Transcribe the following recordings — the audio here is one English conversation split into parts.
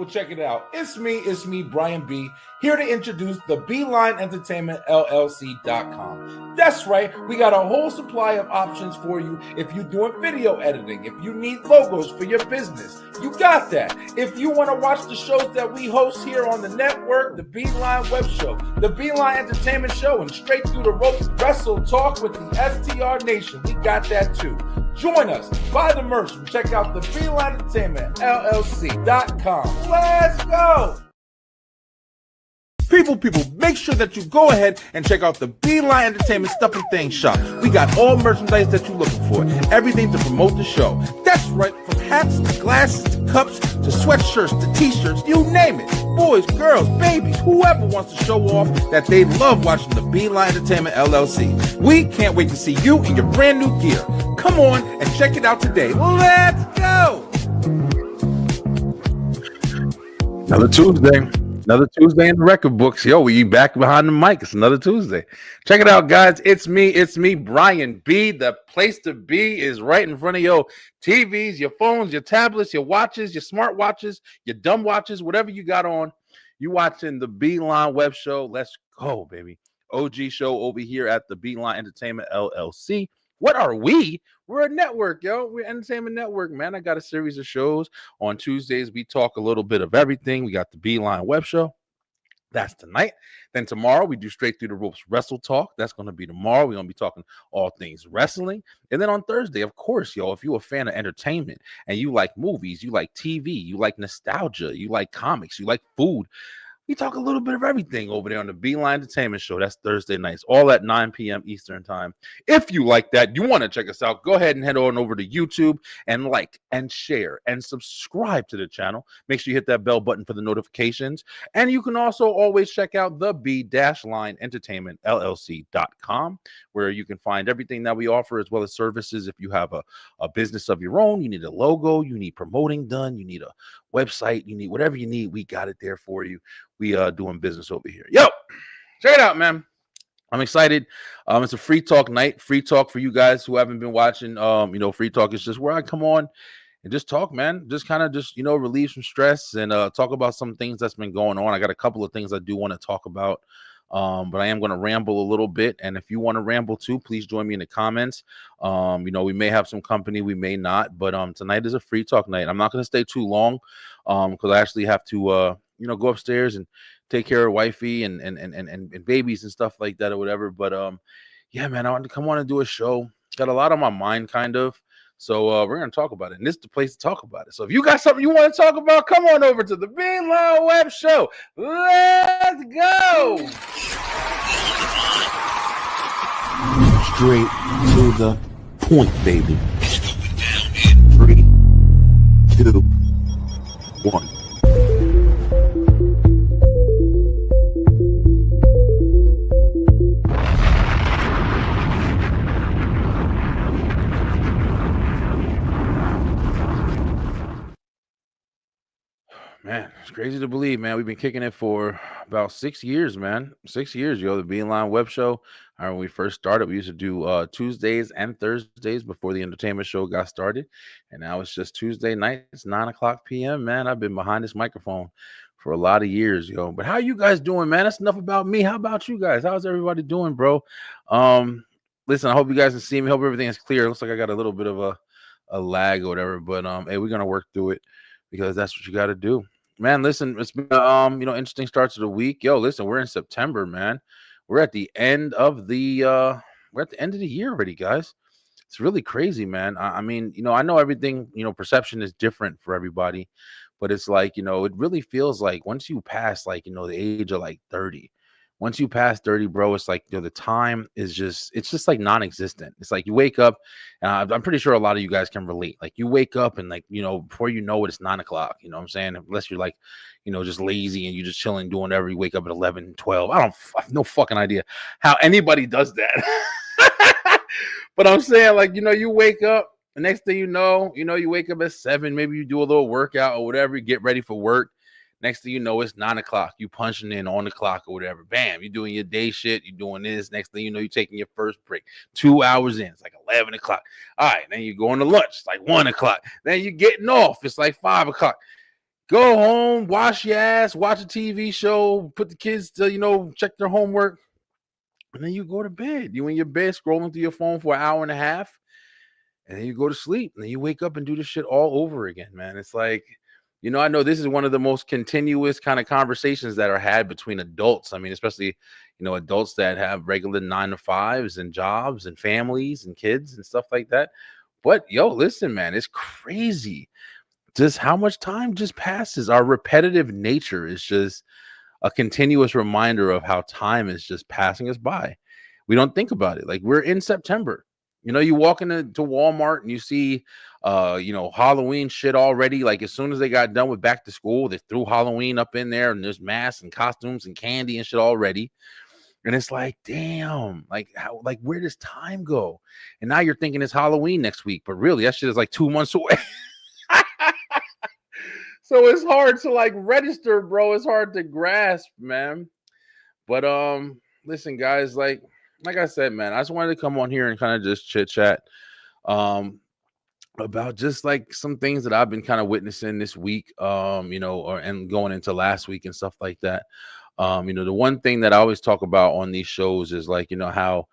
people, check it out. It's me, Brian B, here to introduce the Beeline Entertainment LLC.com. That's right, we got a whole supply of options for you if you're doing video editing, if you need logos for your business, you got that. If you want to watch the shows that we host here on the network, the Beeline Web Show, the Beeline Entertainment Show, and Straight Through the Ropes Wrestle Talk with the STR Nation, we got that too. Join us, buy the merch, and check out the Beeline Entertainment LLC.com. Let's go! People, make sure that you go ahead and check out the Beeline Entertainment Stuff and Things shop. We got all merchandise that you're looking for, everything to promote the show. That's right, from hats to glasses to cups to sweatshirts to t-shirts, you name it. Boys, girls, babies, whoever wants to show off that they love watching the Beeline Entertainment LLC. We can't wait to see you in your brand new gear. Come on and check it out today. Let's go! Another Tuesday in the record books. Yo, we back behind the mic. It's another Tuesday. Check it out, guys. It's me, Brian B. The place to be is right in front of your TVs, your phones, your tablets, your watches, your smart watches, your dumb watches, whatever you got on. You watching the Beeline Web Show. Let's go, baby. OG show over here at the Beeline Entertainment LLC. What are we? We're a network, yo. We're an entertainment network, man. I got a series of shows. On Tuesdays, we talk a little bit of everything. We got the Beeline Web Show. That's tonight. Then tomorrow, we do Straight Through the Ropes Wrestle Talk. That's going to be tomorrow. We're going to be talking all things wrestling. And then on Thursday, of course, yo, if you're a fan of entertainment and you like movies, you like TV, you like nostalgia, you like comics, you like food, we talk a little bit of everything over there on the Beeline Entertainment Show. That's Thursday nights, all at 9 p.m. Eastern Time. If you like that, you want to check us out, go ahead and head on over to YouTube and like and share and subscribe to the channel. Make sure you hit that bell button for the notifications. And you can also always check out the B-Line Entertainment LLC.com, where you can find everything that we offer as well as services. If you have a business of your own, you need a logo, you need promoting done, you need a website, you need whatever you need, we got it there for you. We are doing business over here. Yo, check it out, man. I'm excited. It's a free talk night. Free talk for you guys who haven't been watching. Free talk is just where I come on and just talk, man. Just kind of relieve some stress and talk about some things that's been going on. I got a couple of things I do want to talk about. But I am going to ramble a little bit. And if you want to ramble too, please join me in the comments. We may have some company, we may not, but tonight is a free talk night. I'm not going to stay too long because I actually have to go upstairs and take care of wifey and babies and stuff like that or whatever. But yeah, man, I want to come on and do a show. Got a lot on my mind, kind of. So we're going to talk about it. And this is the place to talk about it. So if you got something you want to talk about, come on over to the Beeline Web Show. Let's go. Straight to the point, baby. 3, 2, 1. Man, it's crazy to believe, man. We've been kicking it for about 6 years, man. 6 years, yo. The Beeline Web Show. When we first started, we used to do Tuesdays and Thursdays before the entertainment show got started. And now it's just Tuesday night. It's 9 o'clock p.m., man. I've been behind this microphone for a lot of years, yo. But how you guys doing, man? That's enough about me. How about you guys? How's everybody doing, bro? Listen, I hope you guys can see me. Hope everything is clear. It looks like I got a little bit of a lag or whatever. But, hey, we're going to work through it because that's what you got to do. Man, listen, it's been interesting starts of the week. Yo, listen, we're in September, man. We're at the end of the year already, guys. It's really crazy, man. I mean, I know everything, perception is different for everybody, but it's like, it really feels like once you pass the age of 30, once you pass 30, bro, it's like, the time is it's just like non-existent. It's like you wake up, and I'm pretty sure a lot of you guys can relate. Like you wake up and before you know it, it's 9 o'clock, you know what I'm saying? Unless you're just lazy and you're just chilling, doing whatever. You wake up at 11, 12. I have no fucking idea how anybody does that. But I'm saying you wake up, the next thing you wake up at 7, maybe you do a little workout or whatever, you get ready for work. Next thing you know, it's 9 o'clock. You punching in on the clock or whatever. Bam, you're doing your day shit. You're doing this. Next thing you know, you're taking your first break. 2 hours in. It's like 11 o'clock. All right, then you're going to lunch. It's like 1 o'clock. Then you're getting off. It's like 5 o'clock. Go home, wash your ass, watch a TV show, put the kids to, check their homework, and then you go to bed. You in your bed scrolling through your phone for an hour and a half, and then you go to sleep, and then you wake up and do this shit all over again, man. It's like, I know this is one of the most continuous kind of conversations that are had between adults. I mean, especially, adults that have regular 9 to 5s and jobs and families and kids and stuff like that. But yo, listen, man, it's crazy just how much time just passes. Our repetitive nature is just a continuous reminder of how time is just passing us by. We don't think about it. Like, we're in September. You walk into Walmart and you see Halloween shit already. Like, as soon as they got done with back to school, they threw Halloween up in there, and there's masks and costumes and candy and shit already. And it's like, damn, like, how, like, where does time go? And now you're thinking it's Halloween next week, but really that shit is like 2 months away. So it's hard to like register, bro. It's hard to grasp, man. But listen, guys, like I said, man, I just wanted to come on here and kind of just chit chat um about just like some things that I've been kind of witnessing this week, and going into last week and stuff like that. The one thing that I always talk about on these shows is like, how,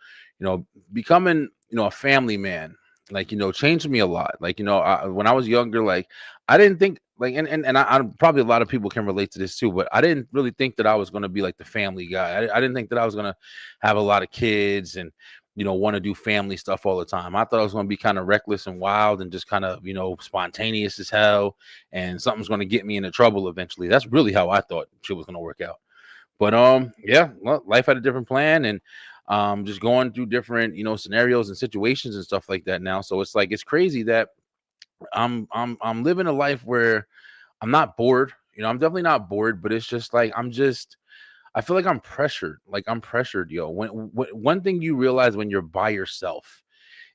becoming, a family man, like, changed me a lot. Like, when I was younger, like, I didn't think like, and I probably a lot of people can relate to this too, but I didn't really think that I was going to be like the family guy. I didn't think that I was going to have a lot of kids and, want to do family stuff all the time. I thought I was going to be kind of reckless and wild and just kind of, spontaneous as hell. And something's going to get me into trouble eventually. That's really how I thought shit was going to work out. But yeah, well, life had a different plan, and just going through different, scenarios and situations and stuff like that now. So it's like, it's crazy that I'm living a life where I'm not bored. I'm definitely not bored, but it's just like I feel like I'm pressured. Like, I'm pressured, yo. When one thing you realize when you're by yourself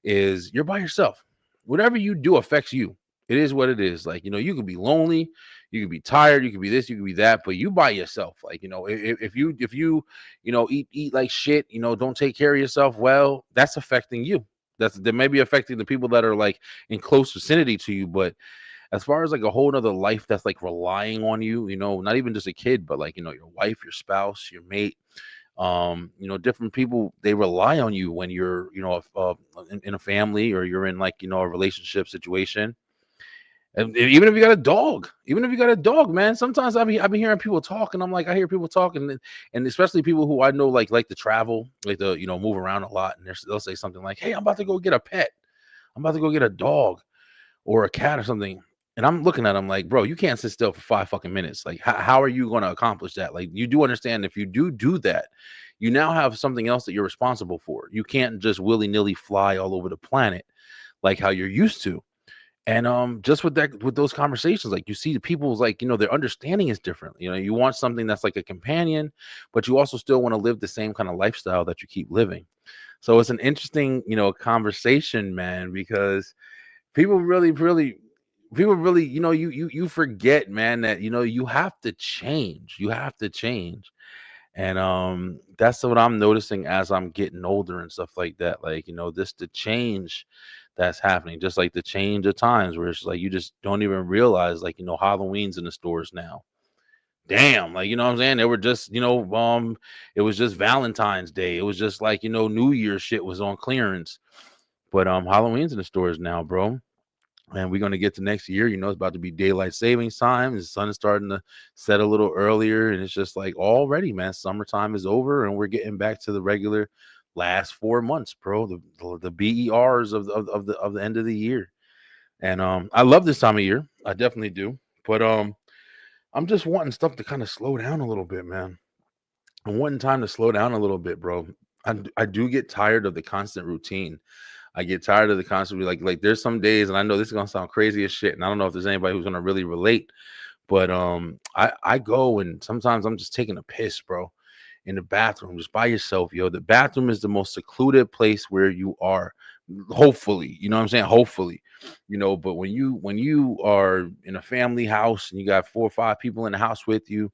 is you're by yourself. Whatever you do affects you. It is what it is. Like, you could be lonely, you could be tired, you could be this, you could be that, but you by yourself. Like, if you eat like shit, don't take care of yourself well, that's affecting you. That may be affecting the people that are like in close vicinity to you, but as far as like a whole nother life that's like relying on you, not even just a kid, but like, your wife, your spouse, your mate, different people, they rely on you when you're, in a family, or you're in like, a relationship situation. And even if you got a dog, man, sometimes I've been hearing people talk, and I'm like, I hear people talking, and especially people who I know like to travel, like to, move around a lot, and they'll say something like, hey, I'm about to go get a pet. I'm about to go get a dog or a cat or something. And I'm looking at them like, bro, you can't sit still for 5 fucking minutes. Like, how are you going to accomplish that? Like, you do understand, if you do that, you now have something else that you're responsible for. You can't just willy-nilly fly all over the planet like how you're used to. And just with those conversations, like, you see the people's like, their understanding is different. You want something that's like a companion, but you also still want to live the same kind of lifestyle that you keep living. So it's an interesting, conversation, man, because people really, you forget, man, that you have to change. And that's what I'm noticing as I'm getting older and stuff like that. Like, this the change that's happening, just like the change of times, where it's like you just don't even realize, like, Halloween's in the stores now. Damn, like, what I'm saying? They were just, it was just Valentine's Day. It was just like, New Year's shit was on clearance. But Halloween's in the stores now, bro. And we're gonna get to next year. It's about to be daylight savings time. The sun is starting to set a little earlier, and it's just like, already, man, summertime is over, and we're getting back to the regular last 4 months, bro. The BERs of the end of the year. And I love this time of year. I definitely do. But I'm just wanting stuff to kind of slow down a little bit, man. I'm wanting time to slow down a little bit, bro. I do get tired of the constant routine. I get tired of the constant, like there's some days, and I know this is gonna sound crazy as shit, and I don't know if there's anybody who's gonna really relate, but I go, and sometimes I'm just taking a piss, bro, in the bathroom, just by yourself, yo. The bathroom is the most secluded place where you are. Hopefully, you know what I'm saying? Hopefully, but when you are in a family house and you got 4 or 5 people in the house with you,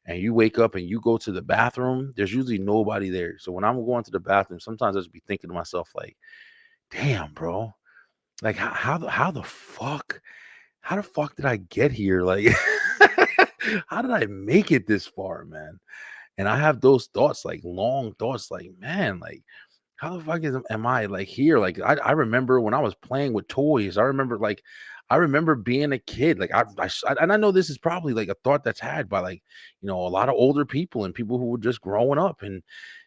and you wake up and you go to the bathroom, there's usually nobody there. So when I'm going to the bathroom, sometimes I just be thinking to myself, like, damn, bro, like, how the fuck did I get here? Like, how did I make it this far, man? And I have those thoughts, like long thoughts, like, man, like, how the fuck am I like here? Like, I remember when I was playing with toys. I remember being a kid. Like, and I know this is probably like a thought that's had by like, a lot of older people and people who were just growing up. And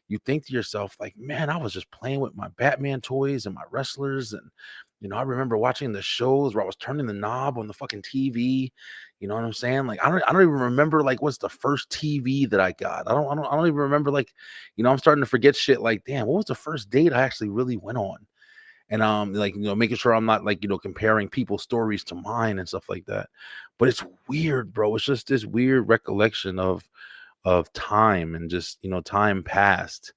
you think to yourself, like, man, I was just playing with my Batman toys and my wrestlers. And, I remember watching the shows where I was turning the knob on the fucking TV. You know what I'm saying? Like, I don't even remember like what's the first TV that I got. I don't even remember like, I'm starting to forget shit. Like, damn, what was the first date I actually really went on? And like, making sure I'm not like, comparing people's stories to mine and stuff like that. But it's weird, bro. It's just this weird recollection of time and just, time past.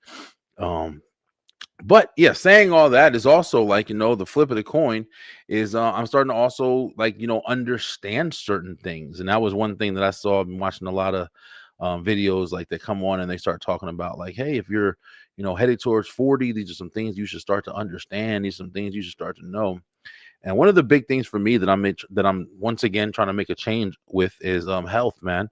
But yeah, saying all that is also like, the flip of the coin is I'm starting to also like, understand certain things. And that was one thing that I saw. I've been watching a lot of videos like they come on and they start talking about like, hey, if you're, headed towards 40, these are some things you should start to understand. These are some things you should start to know. And one of the big things for me that I'm once again trying to make a change with is health, man.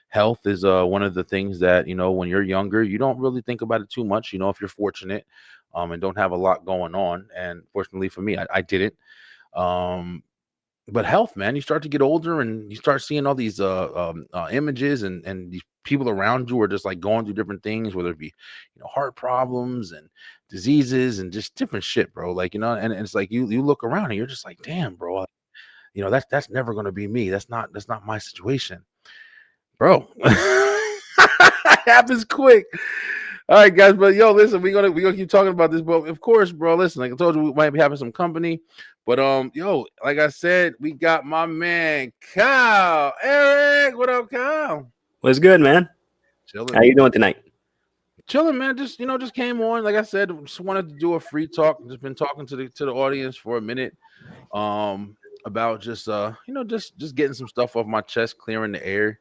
Health is one of the things that, when you're younger, you don't really think about it too much, if you're fortunate and don't have a lot going on. And fortunately for me, I didn't. Um, but health, man, you start to get older and you start seeing all these images and these people around you are just like going through different things, whether it be, heart problems and diseases and just different shit, bro. Like, and it's like you look around and you're just like, damn, bro, that's never gonna be me. That's not my situation, bro. It happens quick. All right, guys, but yo, listen, we're gonna keep talking about this, but of course, bro, listen, like I told you, we might be having some company, but yo, like I said, we got my man Kyle. Eric, what up, Kyle? What's good, man? Chilling, How you doing tonight? chilling, man. Just came on. Like I said, just wanted to do a free talk. Just been talking to the audience for a minute, about just just getting some stuff off my chest, clearing the air.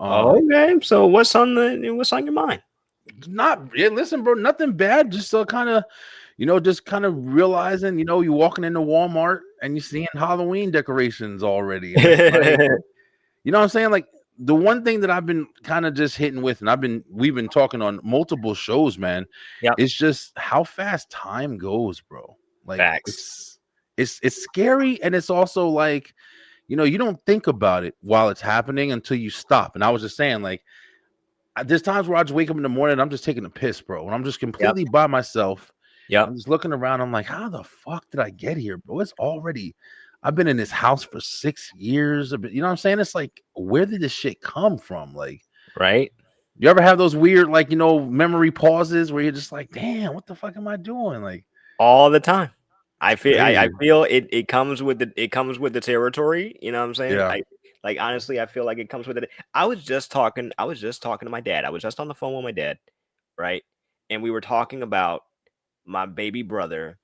Okay, so what's on your mind? Not yeah, listen, bro, nothing bad. Just kind of, just kind of realizing, you walking into Walmart and you seeing Halloween decorations already. And it's like, you know what I'm saying? Like the one thing that I've been kind of just hitting with, and we've been talking on multiple shows, man. Yep. It's just how fast time goes, bro. Like Facts. it's scary, and it's also like, you don't think about it while it's happening until you stop. And I was just saying, like, there's times where I just wake up in the morning and I'm just taking a piss, bro. And I'm just completely by myself. Yep. I'm just looking around. I'm like, how the fuck did I get here, bro? I've been in this house for 6 years. You know what I'm saying? It's like, where did this shit come from? Like, Right. you ever have those weird, like, memory pauses where you're just like, damn, what the fuck am I doing? Like, All the time. I feel I crazy. feel it comes with the territory. You know what I'm saying? Yeah. Like honestly, I feel like it comes with it. I was just talking to my dad. I was just on the phone with my dad, right? And we were talking about my baby brother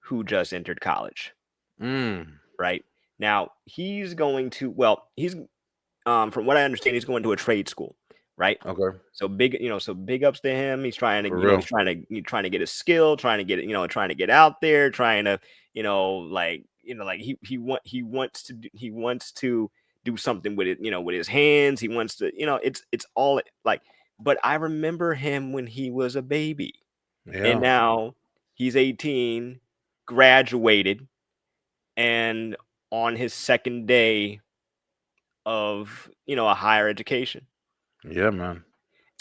who just entered college. Right now, he's going to he's from what I understand, he's going to a trade school, right? Okay. So big ups to him. He's trying to, For real. he's trying to get a skill, trying to get it, trying to get out there, trying to, like he wants to do something with it, with his hands. He wants to, it's all like. But I remember him when he was a baby, and Yeah. now he's 18, graduated, and on his second day of a higher education. Yeah, man.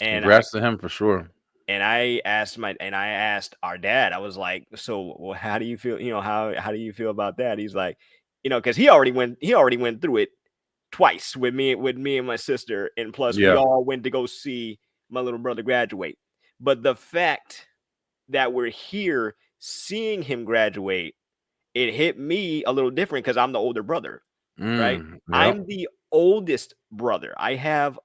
And Congrats to him for sure. I asked our dad. I was like, so how do you feel? How do you feel about that? He's like, because he already went through it twice with me and my sister, and plus we Yeah. all went to go see my little brother graduate. But the fact that we're here seeing him graduate, it hit me a little different because I'm the older brother, right? Yep. I'm the oldest brother. I have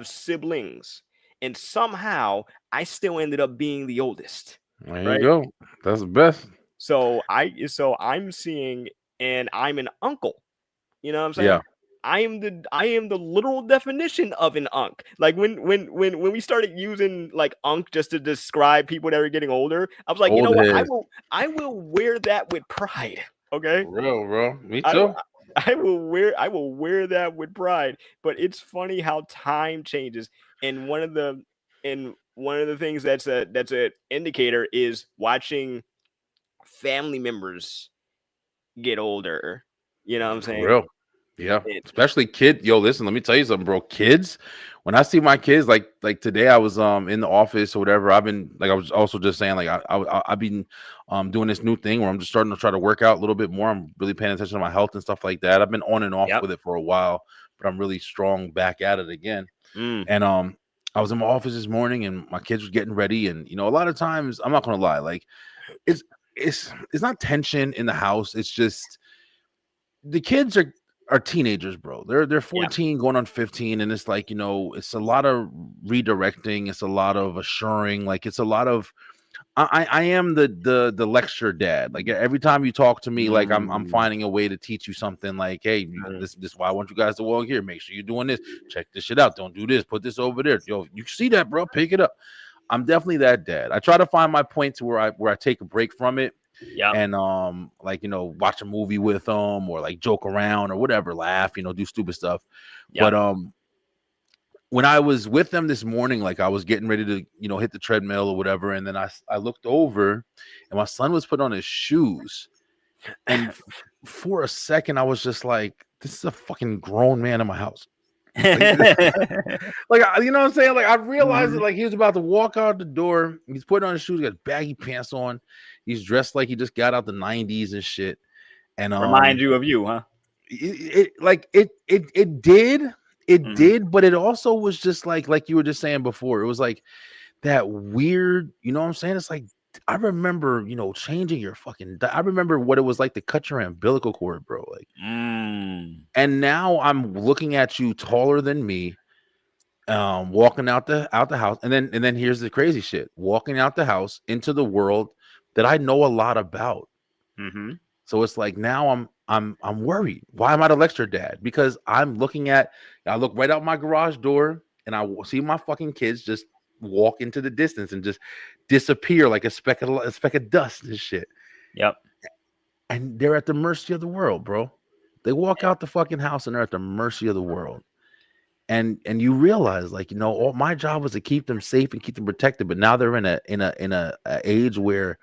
siblings, and somehow I still ended up being the oldest. There Right? you go. That's the best. So I'm seeing, and I'm an uncle. You know what I'm saying? Yeah. I am the literal definition of an unk. Like when we started using like unk just to describe people that are getting older, I was like, you know Old what? heads. I will wear that with pride. Okay. For real, bro. Me I too. I will wear that with pride. But it's funny how time changes. And one of the things that's a indicator is watching family members get older. You know what I'm For saying? real. Yeah. It, Especially kid. Yo, listen, let me tell you something, bro. Kids, when I see my kids, like today I was in the office or whatever. I've been like I was also just saying, like I've been doing this new thing where I'm just starting to try to work out a little bit more. I'm really paying attention to my health and stuff like that. I've been on and off yep. with it for a while, but I'm really strong back at it again. Mm, And I was in my office this morning and my kids were getting ready. And a lot of times, I'm not gonna lie, like it's it's not tension in the house. It's just the kids are teenagers, bro. They're yeah. 14 going on 15, and it's like, it's a lot of redirecting, it's a lot of assuring, like it's a lot of I am the lecture dad. Like every time you talk to me, like I'm Mm, finding a way to teach you something. Like, hey, mm, this is why I want you guys to walk here. Make sure you're doing this. Check this shit out. Don't do this. Put this over there. Yo, you see that, bro? Pick it up. I'm definitely that dad. I try to find my point to where I take a break from it yep. and like watch a movie with them or like joke around or whatever, laugh, do stupid stuff. Yep. But when I was with them this morning, like I was getting ready to, hit the treadmill or whatever, and then I looked over, and my son was putting on his shoes, and for a second I was just like, "This is a fucking grown man in my house." Like, you know what I'm saying? Like I realized it. Like he was about to walk out the door. He's putting on his shoes. He got baggy pants on. He's dressed like he just got out the '90s and shit. And Remind you of you, huh? it did. It Mhm. did, but it also was just like you were just saying before. It was like that weird, you know what I'm saying? It's like I remember, changing your fucking. I remember what it was like to cut your umbilical cord, bro. Like, and now I'm looking at you taller than me, walking out the house, and then here's the crazy shit: walking out the house into the world that I know a lot about. Mm-hmm. So it's like now I'm worried. Why am I the lecture dad? Because I look right out my garage door and I see my fucking kids just walk into the distance and just disappear like a speck of dust and shit. Yep. And they're at the mercy of the world, bro. They walk out the fucking house and they're at the mercy of the world. And you realize, like, all my job was to keep them safe and keep them protected, but now they're in a age where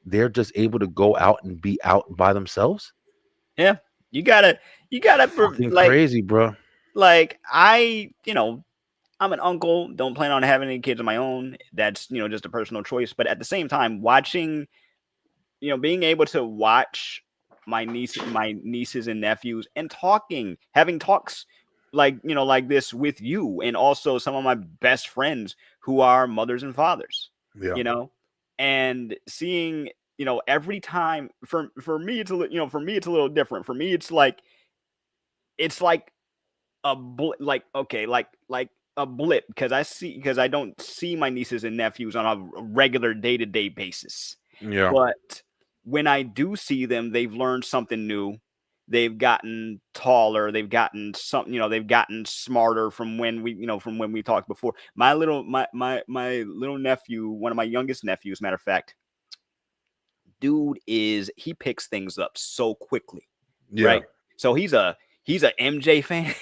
they're just able to go out and be out by themselves. Yeah. You gotta Fucking crazy, bro. like I'm an uncle, don't plan on having any kids of my own. That's, just a personal choice. But at the same time, watching, being able to watch my nieces and nephews and having talks like this with you, and also some of my best friends who are mothers and fathers, Yeah. and seeing, every time for me, it's for me, it's a little different. For me, it's like a like okay, like a blip, because I don't see my nieces and nephews on a regular day-to-day basis. Yeah. But when I do see them, they've learned something new. They've gotten taller. They've gotten smarter from when we talked before. My little nephew, one of my youngest nephews, matter of fact, dude he picks things up so quickly, Yeah. right? So he's a MJ fan.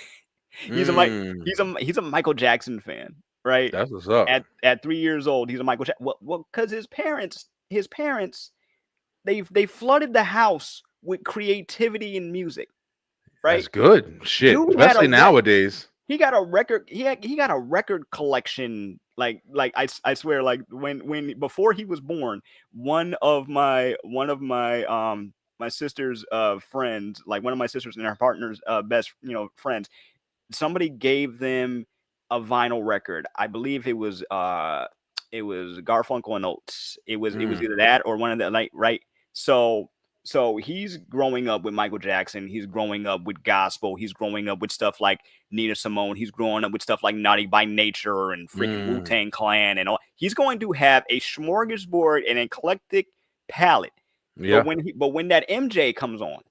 He's a Michael Jackson fan, right? That's what's up. At 3 years old, he's a Michael Jackson. Well, because his parents, they flooded the house with creativity and music, right? That's good shit, Dude especially nowadays. He got a record. He got a record collection. Like I swear, like when before he was born, one of my my sister's friends, like one of my sisters and her partner's best friends, somebody gave them a vinyl record. I believe it was Garfunkel and Oates. It was either that or one of the, like, right. So he's growing up with Michael Jackson. He's growing up with gospel. He's growing up with stuff like Nina Simone. He's growing up with stuff like Naughty by Nature and freaking Wu-Tang Clan and all. He's going to have a smorgasbord and eclectic palette. Yeah. But when that MJ comes on,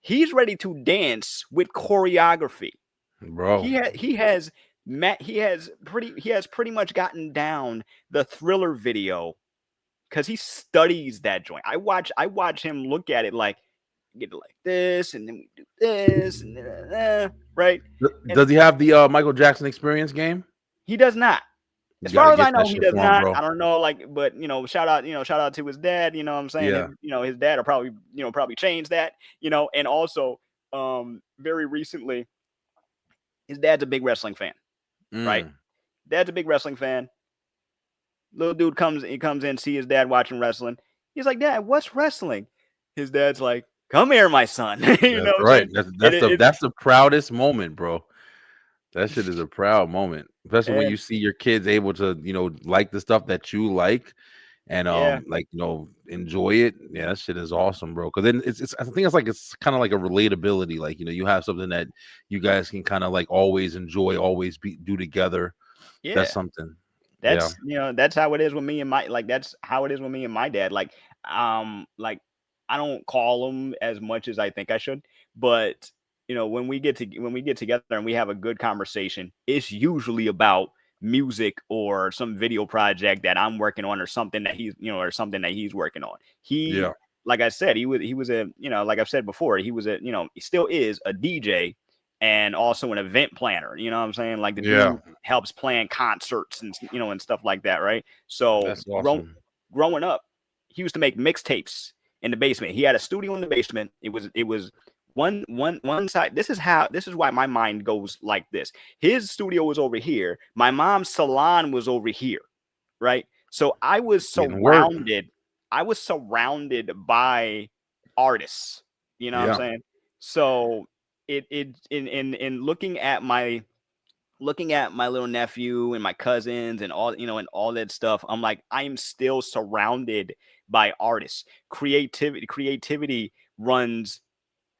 he's ready to dance with choreography. Bro. He has pretty much gotten down the Thriller video, because he studies that joint. I watch him look at it like, get it like this, and then we do this, and right. And Does he have the Michael Jackson Experience game? he does not. You As got far to as I get that know, he shit does for him, not. bro. I don't know, like, but shout out to his dad. You know what I'm saying? Yeah. His dad will probably, probably change that. And also, very recently, his dad's a big wrestling fan, right? Mm. Dad's a big wrestling fan. Little dude comes in, see his dad watching wrestling. He's like, Dad, what's wrestling? His dad's like, come here, my son. You That's know what I'm right. saying? That's the proudest moment, bro. That shit is a proud moment, especially when you And see your kids able to, like the stuff that you like and yeah, like enjoy it. Yeah, that shit is awesome, bro. Because then it's I think it's kind of like a relatability. Like you have something that you guys can kind of like always enjoy, always do together. yeah. That's something. Yeah, That's how it is with me and my that's how it is with me and my dad. Like I don't call him as much as I think I should, but when we get together and we have a good conversation, it's usually about music or some video project that I'm working on or something that he's working on. yeah, Like I said, he was a, like I've said before, he was a, he still is a DJ and also an event planner. You know what I'm saying? Like the yeah. dude helps plan concerts and and stuff like that, right? So That's awesome. growing up, he used to make mixtapes in the basement. He had a studio in the basement. It was one side. This is why my mind goes like this. His studio was over here. My mom's salon was over here, right? So Getting work. I was surrounded by artists. You know what I'm Yeah, saying? So in looking at my little nephew and my cousins and all and all that stuff, I'm like, I am still surrounded by artists. Creativity runs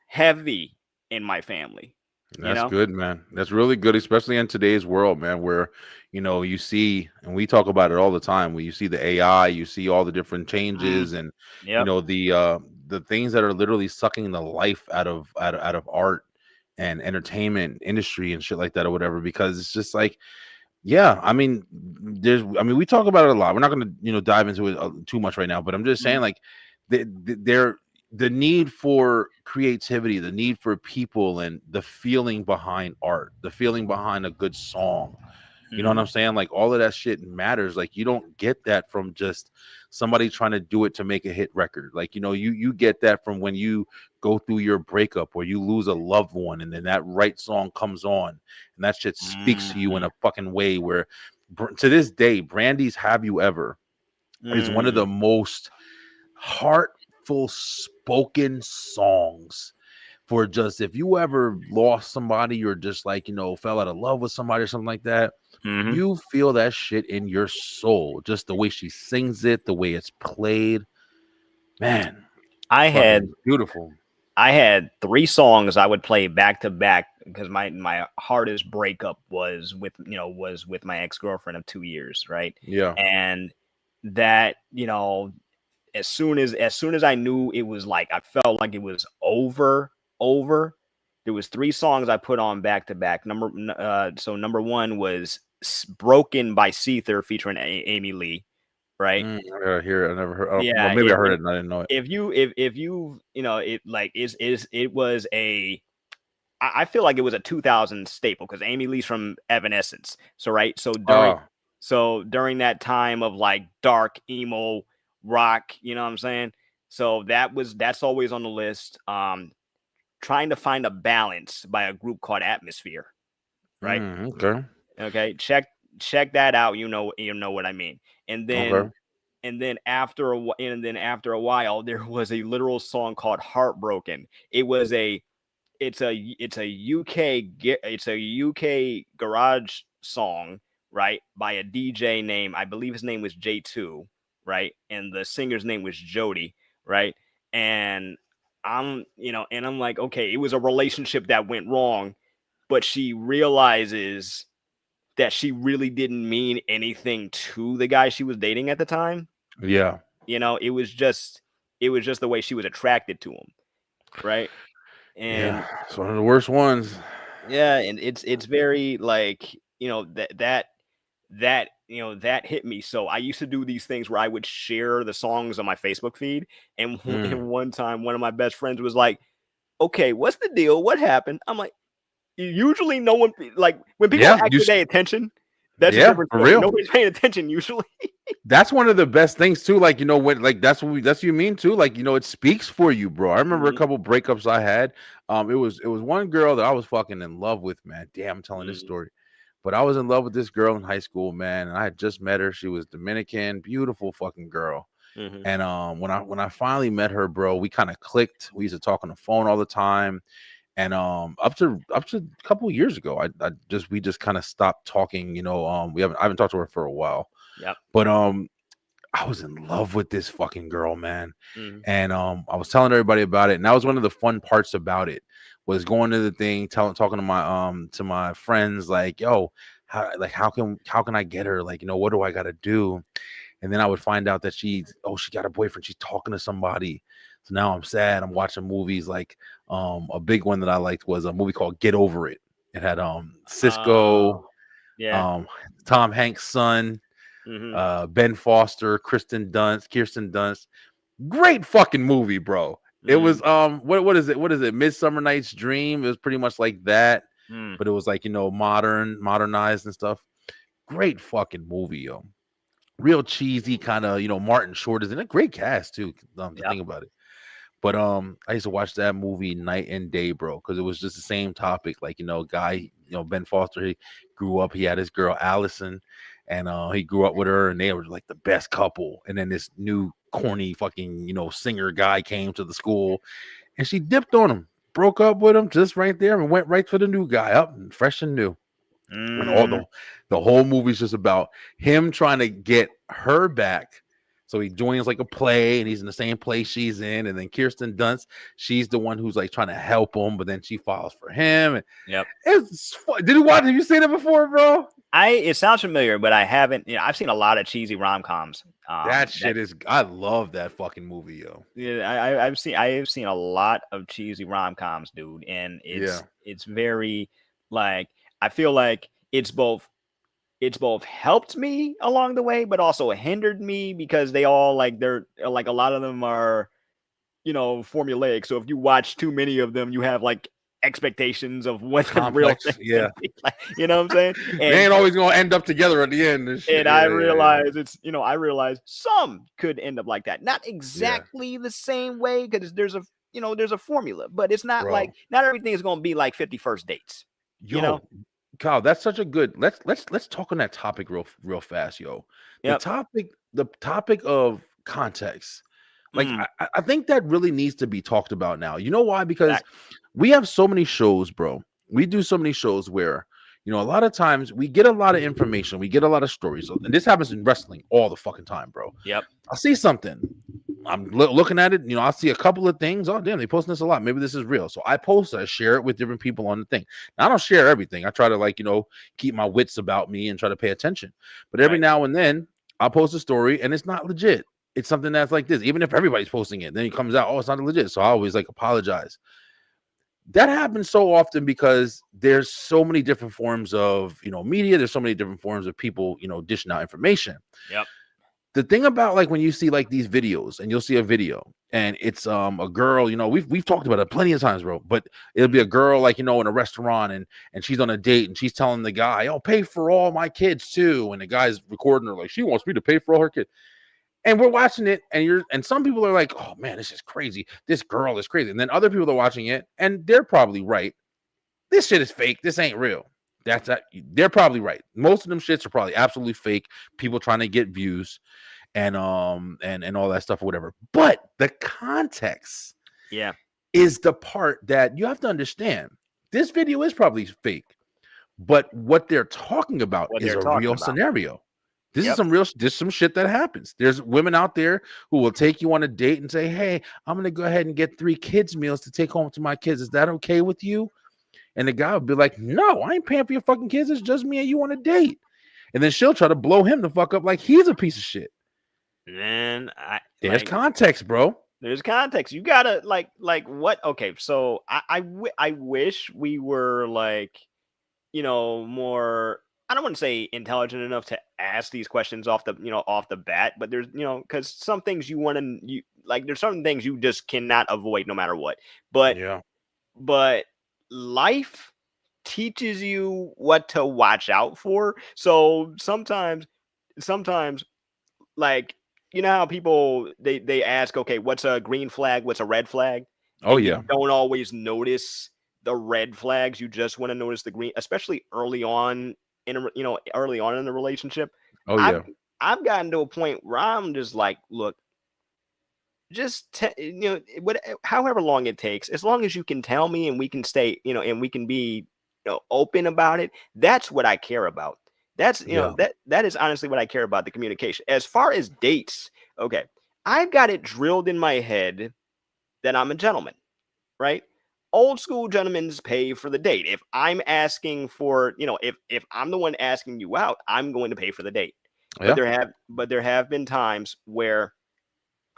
heavy in my family, you that's know. good, man. That's really good, especially in today's world, man, where you see, and we talk about it all the time, where you see the AI, you see all the different Mm, changes, and yep. the things that are literally sucking the life out of art and entertainment industry and shit like that or whatever, because it's just like, yeah, we talk about it a lot. We're not going to, dive into it too much right now, but I'm just saying, Mm, like, the need for creativity, the need for people, and the feeling behind art, the feeling behind a good song. You know what mhm, I'm saying? Like all of that shit matters. Like you don't get that from just somebody trying to do it to make a hit record. Like, you get that from when you go through your breakup or you lose a loved one and then that right song comes on and that shit speaks to you in mhm, a fucking way where to this day, Brandy's Have You Ever is one of mm, the most heartful spoken songs for just if you ever lost somebody or just like fell out of love with somebody or something like that, mhm. you feel that shit in your soul, just the way she sings it, the way it's played. Man, I had fucking beautiful. I had 3 songs I would play back to back because my hardest breakup was with my ex-girlfriend of 2 years, right? Yeah. And that, as soon as I knew it was like I felt like it was over, there was 3 songs I put on back to back. Number 1 was Broken by Seether featuring Amy Lee, right? I gotta hear it. I never heard. Well, Yeah, maybe I heard it and I didn't know it. if you it like is it was a I feel like it was a 2000 staple because Amy Lee's from Evanescence. So right, Oh, during that time of like dark emo rock, you know what I'm saying? So that's always on the list. Trying to find a balance by a group called Atmosphere, right? okay, Okay, check that out. You know what I mean. And then okay. after a while, there was a literal song called Heartbroken. It's a UK garage song, right? By a DJ name, I believe his name was J2, right? And the singer's name was Jody, right? And I'm like, okay, it was a relationship that went wrong, but she realizes that she really didn't mean anything to the guy she was dating at the time. Yeah, It was just the way she was attracted to him, right? yeah. And It's one of the worst ones. yeah, and it's very like, that that hit me. So I used to do these things where I would share the songs on my Facebook feed, and and one time one of my best friends was like, "Okay, what's the deal? What happened?" I'm like, usually no one, like, when people Yeah, actually pay attention, that's a yeah, different for story. real. Nobody's paying attention usually. That's one of the best things too. Like, when, like, that's what you mean too. Like, it speaks for you, bro. I remember a Mhm, couple breakups I had. It was one girl that I was fucking in love with, man. Damn, I'm telling this mhm. story. But I was in love with this girl in high school, man, and I had just met her. She was Dominican, beautiful fucking girl. Mhm. And when I finally met her, bro, we kind of clicked. We used to talk on the phone all the time. And up to a couple of years ago, we just kind of stopped talking. I haven't talked to her for a while. Yep. But I was in love with this fucking girl, man. Mhm. And I was telling everybody about it. And that was one of the fun parts about it, was going to the thing, talking to my friends, like, yo, how can I get her? Like, what do I gotta do? And then I would find out that she got a boyfriend, she's talking to somebody. So now I'm sad. I'm watching movies. Like, a big one that I liked was a movie called Get Over It. It had Cisco, Oh, yeah. um Tom Hanks' son, Mhm. Ben Foster, Kirsten Dunst. Great fucking movie, bro. It was Mhm. what is it? What is it? Midsummer Night's Dream. It was pretty much like that, Mm. but it was like, modernized and stuff. Great fucking movie, yo. Real cheesy kind of, Martin Short is in a great cast too. To Yep. think about it. But I used to watch that movie night and day, bro, because it was just the same topic. Like, guy, Ben Foster, he grew up, he had his girl Allison, and he grew up with her, and they were like the best couple. And then this new corny fucking, singer guy came to the school, and she dipped on him, broke up with him just right there, and went right for the new guy, up and fresh and new. And all Mm. the whole movie's just about him trying to get her back. So he joins like a play, and he's in the same place she's in. And then Kirsten Dunst, she's the one who's like trying to help him, but then she falls for him. And Yep. it's fun. Have you seen it before, bro? It sounds familiar, but I haven't. I've seen a lot of cheesy rom-coms. That That shit I love that fucking movie, yo. Yeah, I have seen a lot of cheesy rom-coms, dude, and Yeah. it's very, like, I feel like it's both helped me along the way, but also hindered me, because they all, like, they're like, a lot of them are, formulaic. So if you watch too many of them, you have, like, expectations of what the real Complex. thing's gonna Yeah. be like. You know what I'm saying? They And ain't always gonna end up together at the end and shit. and I Yeah, yeah, realize some could end up like that. Not yeah. Yeah. exactly the same way, because there's a formula, but it's not like, Bro. not everything is going to be like 50 First Dates, you know? Yo, Kyle, that's such a good. Let's talk on that topic real fast, yo. The Yep. topic, the topic of context. Like, Mm, I think that really needs to be talked about now. You know why? Because fact. we have so many shows, bro. We do so many shows where, a lot of times we get a lot of information, we get a lot of stories, and this happens in wrestling all the fucking time, bro. Yep. I'll see something. I'm looking at it, I'll see a couple of things. Oh, damn, they posting this a lot. Maybe this is real. So I post it, I share it with different people on the thing. Now, I don't share everything. I try to, like, keep my wits about me and try to pay attention. But every Right. now and then I'll post a story and it's not legit. It's something that's like this. Even if everybody's posting it, then it comes out, oh, it's not legit. So I always like apologize. That happens so often because there's so many different forms of, media. There's so many different forms of people, dishing out information. Yep. The thing about, like, when you see like these videos, and you'll see a video and it's a girl, we've talked about it plenty of times, bro, but it'll be a girl, like, in a restaurant, and she's on a date, and she's telling the guy, oh, pay for all my kids too, and the guy's recording her like, she wants me to pay for all her kids. And we're watching it, and some people are like, oh man, this is crazy, this girl is crazy. And then other people are watching it, and they're probably right, this shit is fake, this ain't real. They're probably right. Most of them shits are probably absolutely fake, people trying to get views and all that stuff or whatever. But the context Yeah. is the part that you have to understand. This video is probably fake, but what they're talking about What is they're a talking real about. scenario. This is Yep. some shit that happens. There's women out there who will take you on a date and say, hey, I'm gonna go ahead and get 3 kids meals to take home to my kids. Is that okay with you? And the guy would be like, no, I ain't paying for your fucking kids. It's just me and you on a date. And then she'll try to blow him the fuck up like he's a piece of shit. Man, There's context, bro. there's context. You gotta, like what? Okay, so I wish we were, like, more I don't want to say intelligent enough to ask these questions off the bat, but there's because some things you like, there's certain things you just cannot avoid no matter what. But Yeah. but life teaches you what to watch out for. So sometimes like, how people they ask, okay, what's a green flag, what's a red flag, Oh and you yeah. don't always notice the red flags. You just want to notice the green, especially early on in the relationship. Oh I've yeah. I've gotten to a point where I'm just like, look, just however long it takes, as long as you can tell me and we can stay, and we can be, open about it. That's what I care about. That's Yeah. that is honestly what I care about, the communication. As far as dates, okay, I've got it drilled in my head that I'm a gentleman, right? Old school gentlemen's pay for the date. If I'm asking for, if I'm the one asking you out, I'm going to pay for the date. But Yeah. there have been times where,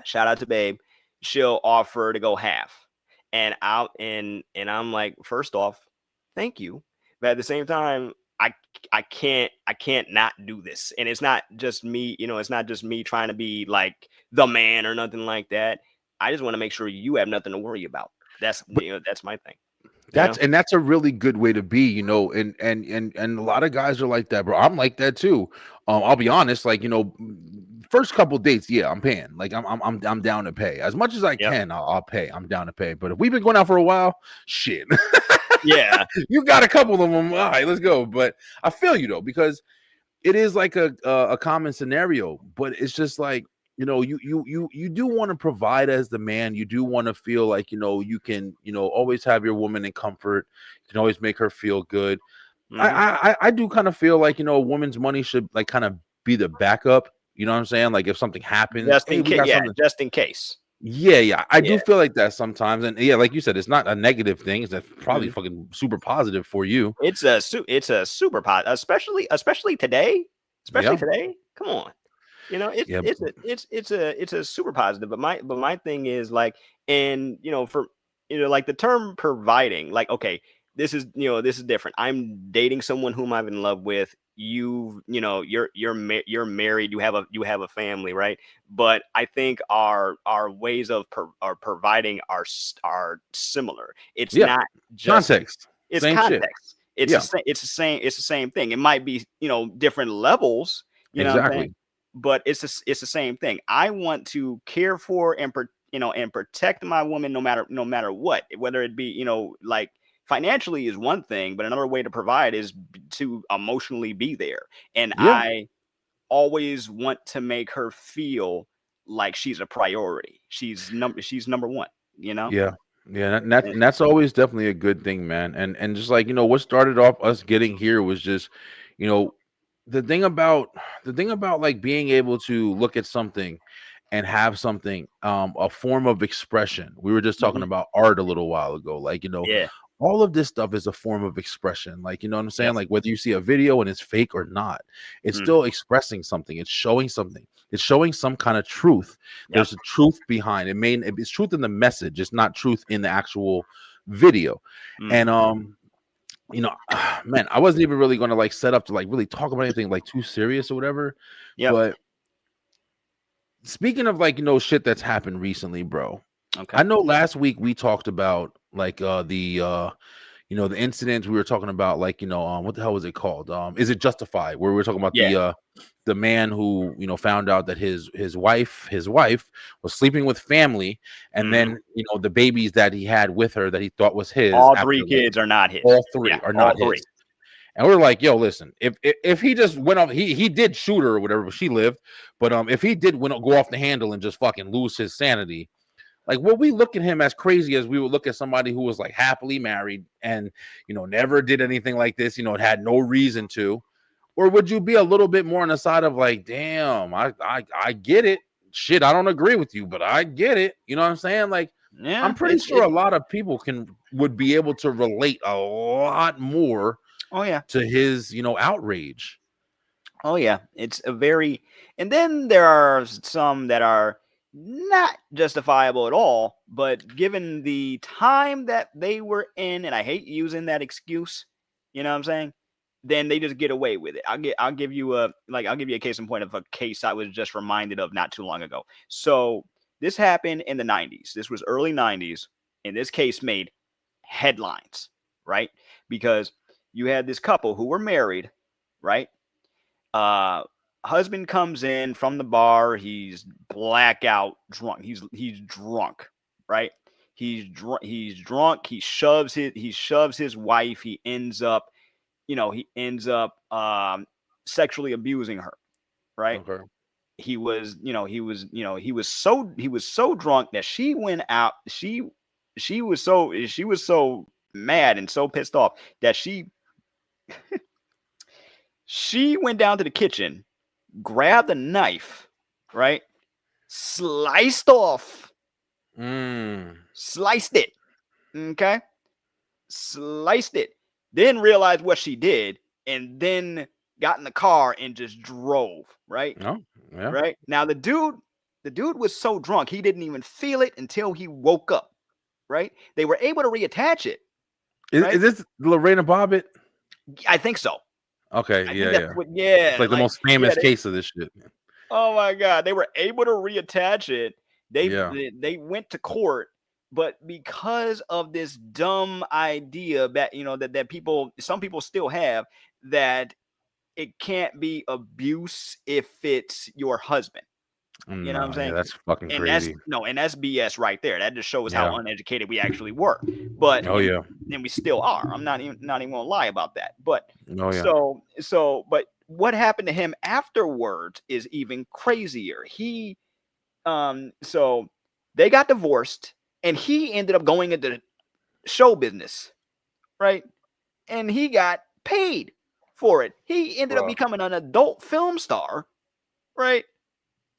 shout out to Babe, she'll offer to go half. And I'm like, first off, thank you. But at the same time, I can't not do this. And it's not just me, it's not just me trying to be like the man or nothing like that. I just want to make sure you have nothing to worry about. That's But that's my thing. You know? that's a really good way to be, and a lot of guys are like that, bro. I'm like that too. I'll be honest, like, first couple dates, yeah, I'm paying. Like I'm down to pay. As much as I Yep. can, I'll pay. I'm down to pay. But if we've been going out for a while, shit. Yeah. You got a couple of them. All right, let's go. But I feel you though, because it is like a common scenario, but it's just like, you do want to provide as the man. You do want to feel like, you can, always have your woman in comfort. You can always make her feel good. Hmm. I do kind of feel like, a woman's money should like kind of be the backup. You know what I'm saying? Like if something happens, Just hey, in we case. got Yeah, something. just in case. Yeah, I Yeah. do feel like that sometimes, and yeah, like you said, it's not a negative thing. It's probably Mhm. fucking super positive for you. It's a super pot, especially today. Especially Yeah, today. Come on. It's yeah, it's a it's a super positive. But my thing is like, and for like the term providing, like, okay, this is different. I'm dating someone whom I'm in love with. You're married. You have a family, right? But I think our ways of providing are similar. It's yeah. not just Context, it's same shit. context. It's the Yeah, same. It's the same thing. It might be different levels. You know what I'm saying? exactly. But it's the same thing. I want to care for and protect my woman no matter what. Whether it be like financially is one thing, but another way to provide is to emotionally be there. And Yeah, I always want to make her feel like she's a priority. She's number one. You know. yeah, yeah. And And- that's always definitely a good thing, man. And just like, what started off us getting here was just, you know, the thing about like being able to look at something and have something, a form of expression. We were just talking Mhm. about art a little while ago. Like, Yeah. all of this stuff is a form of expression. Like, you know what I'm saying? Yep. Like whether you see a video and it's fake or not, it's Mhm. still expressing something. It's showing something. It's showing some kind of truth. Yep. There's a truth behind it. It's truth in the message. It's not truth in the actual video. And Mhm. man, I wasn't even really going to like set up to like really talk about anything like too serious or whatever. Yep. But speaking of like, shit that's happened recently, bro. Okay. I know last week we talked about like the incidents we were talking about, like, what the hell was it called? Is it Justified? Where we were talking about Yeah. the man who, found out that his wife was sleeping with family, and Mhm. then, the babies that he had with her that he thought was his All after 3 like kids are not his. all Yeah, three are all not 3. his. And we're like, yo, listen, if he just went off, he did shoot her or whatever, but she lived. But if he did go off the handle and just fucking lose his sanity, like, will we look at him as crazy as we would look at somebody who was like happily married and, never did anything like this, had no reason to? Or would you be a little bit more on the side of like, damn, I get it. Shit, I don't agree with you, but I get it. You know what I'm saying? Like, I'm Yeah, pretty sure a lot of people would be able to relate a lot more oh, yeah. to his, outrage. Oh, yeah. It's a very and then there are some that are not justifiable at all, but given the time that they were in, and I hate using that excuse, you know what I'm saying? then they just get away with it. I'll give you a case in point of a case I was just reminded of not too long ago. So this happened in the 90s. This was early 90s, and this case made headlines, right? Because you had this couple who were married, right? Husband comes in from the bar. He's blackout drunk. He's drunk, right? He's drunk. He shoves his wife. He ends up sexually abusing her, right? Okay. He was so drunk that she went out. She was so mad and so pissed off that she went down to the kitchen, grabbed a knife, right? Sliced it. Okay. Sliced it. Then realized what she did, and then got in the car and just drove, right? Oh, yeah. Right. Now the dude was so drunk he didn't even feel it until he woke up. Right. They were able to reattach it. Is this Lorena Bobbitt? I think so. Okay, yeah. It's like the most famous case of this shit. Oh my God. They were able to reattach it. They went to court, but because of this dumb idea that some people still have, that it can't be abuse if it's your husband. You know what I'm saying? Yeah, that's fucking and crazy. That's BS right there. That just shows how uneducated we actually were. But and we still are. I'm not even gonna lie about that. But but what happened to him afterwards is even crazier. So they got divorced, and he ended up going into show business, right? And he got paid for it. He ended up becoming an adult film star, right?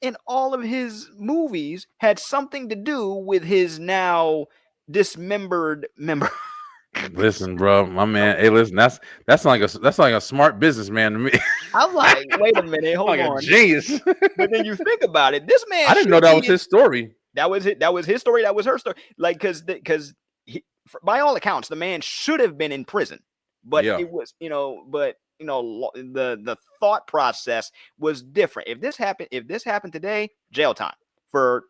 And all of his movies had something to do with his now dismembered member. Listen, bro, my man. Hey, listen, that's like a smart businessman to me. I'm like, wait a minute, hold like on, a genius. But then you think about it, this man. I didn't know that was his story. That was it. That was his story. That was her story. Like, because by all accounts, the man should have been in prison, but it was, the thought process was different. If this happened today, jail time for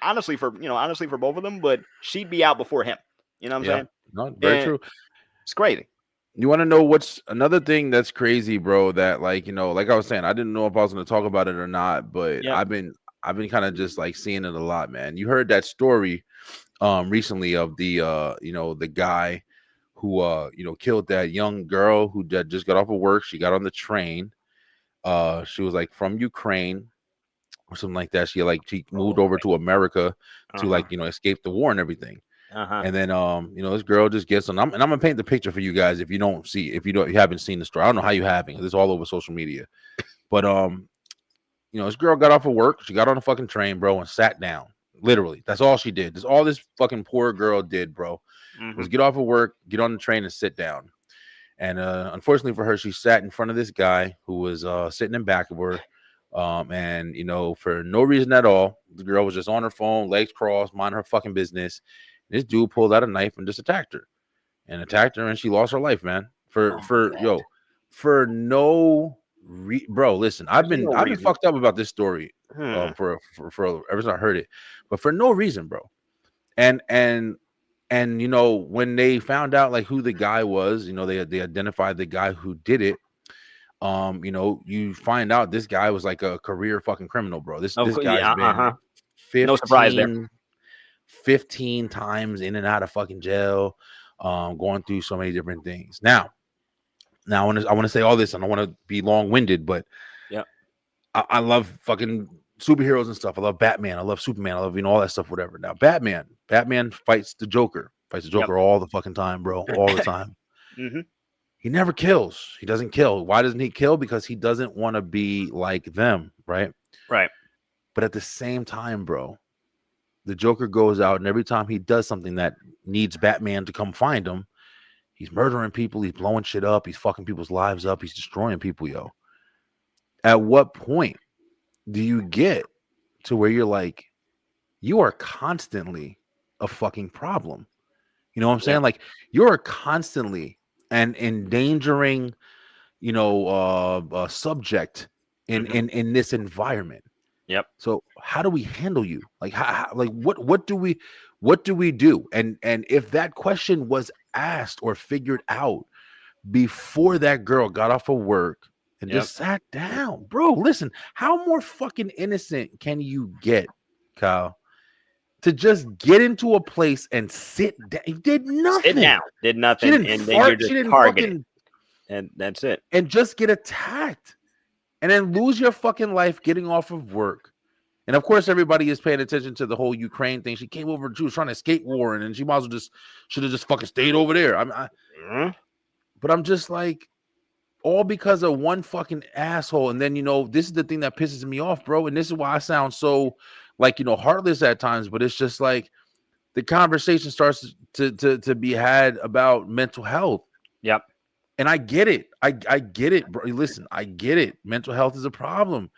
both of them, but she'd be out before him. You know what I'm saying? No, very true. It's crazy. You want to know what's another thing that's crazy, bro? That like I was saying, I didn't know if I was going to talk about it or not, but I've been kind of just like seeing it a lot, man. You heard that story recently of the the guy who killed that young girl who just got off of work. She got on the train. She was like from Ukraine or something like that. She moved over to America to escape the war and everything. And then this girl just gets on. I'm gonna paint the picture for you guys if you haven't seen the story. I don't know how you haven't, because it's all over social media. But this girl got off of work. She got on a fucking train, bro, and sat down. Literally, that's all she did. That's all this fucking poor girl did, bro. Was get off of work, get on the train, and sit down. And unfortunately for her, she sat in front of this guy who was sitting in back of her. And for no reason at all, the girl was just on her phone, legs crossed, minding her fucking business. This dude pulled out a knife and just attacked her, and she lost her life, man. For no bro. Listen, I've been fucked up about this story for ever since I heard it, but for no reason, bro. And when they found out like who the guy was, they identified the guy who did it. You find out this guy was like a career fucking criminal, bro. This guy's been 15, no surprise there. 15 times in and out of fucking jail, going through so many different things. Now I want to say all this, and I want to be long-winded, but I love fucking superheroes and stuff. I love Batman. I love Superman. I love all that stuff, whatever. Now Batman fights the Joker all the fucking time, bro, all the time. He never kills. He doesn't kill. Why doesn't he kill? Because he doesn't want to be like them, right? Right. But at the same time, bro, the Joker goes out, and every time he does something that needs Batman to come find him, he's murdering people, he's blowing shit up, he's fucking people's lives up, he's destroying people, yo. At what point do you get to where you're like, you are constantly a fucking problem? You know what I'm saying? Like, you're constantly and endangering, subject in Mhm. in this environment. Yep. So how do we handle you? Like like what do we do? And if that question was asked or figured out before that girl got off of work and Yep. just sat down, bro, listen, how more fucking innocent can you get, Kyle? To just get into a place and sit down. He did Sit nothing. down. Did She nothing, didn't and then you're fart. She just didn't targeted, fucking and that's it. and just get attacked and then lose your fucking life getting off of work. And of course, everybody is paying attention to the whole Ukraine thing. She came over, she was trying to escape war, and then she might as well should have just fucking stayed over there. Mhm. But I'm just like, all because of one fucking asshole. And then, this is the thing that pisses me off, bro. And this is why I sound so like, heartless at times, but it's just like the conversation starts to be had about mental health. Yep. And I get it. I get it, bro. Listen, I get it. Mental health is a problem.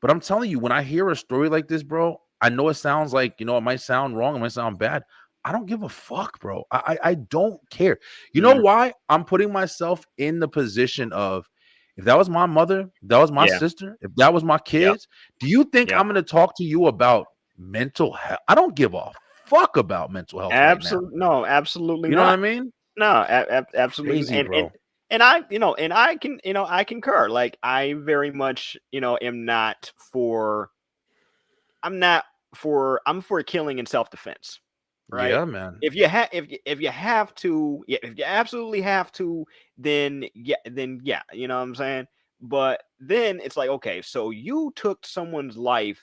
But I'm telling you, when I hear a story like this, bro, I know it sounds like, it might sound wrong, it might sound bad. I don't give a fuck, bro. I don't care. You know Mhm. why? I'm putting myself in the position of, if that was my mother, if that was my Yeah. sister, if that was my Yep. kids, do you think Yep. I'm going to talk to you about mental health? I don't give a fuck about mental health right now. No, absolutely You know what I not. mean? No, absolutely, Crazy, bro. and I, and I can, I concur. Like, I very much, am not for. I'm not for. I'm for killing in self defense, right? Yeah, man. If you have, if you have to, yeah, if you absolutely have to, then yeah, you know what I'm saying. But then it's like, okay, so you took someone's life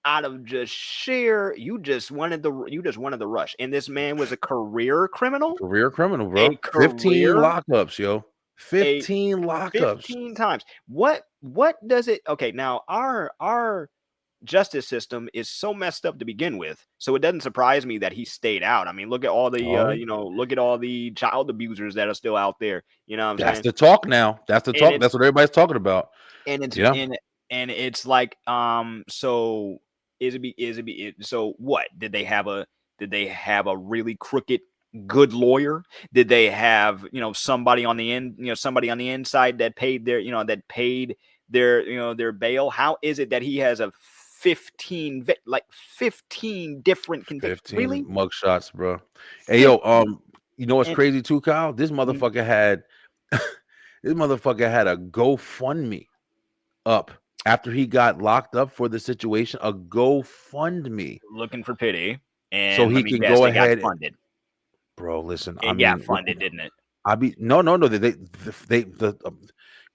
out of just sheer, you just wanted the rush, and this man was a career criminal, Career criminal, a bro. 15 career lockups, yo. a 15 lockups. 15 times. What does it, okay, now our justice system is so messed up to begin with, so it doesn't surprise me that he stayed out. I mean, look at all the Oh, look at all the child abusers that are still out there, you know what I'm that's saying. the talk now. That's the And talk. it's That's what everybody's talking about. and it's Yeah. and it's like, so so what, did they have a really crooked good lawyer? Did they have, somebody on the end, somebody on the inside that paid their, that paid their, their bail? How is it that he has a 15 different convictions? 15 Really? mugshots, bro. Hey, yo, 15. you know what's And crazy too, Kyle? This mhm, motherfucker had this motherfucker had a GoFundMe up after he got locked up for the situation. A GoFundMe. looking for pity, So and let he me can guess, go they got ahead. funded. Bro, listen, I It got mean, funded, didn't it? I be no, no, no.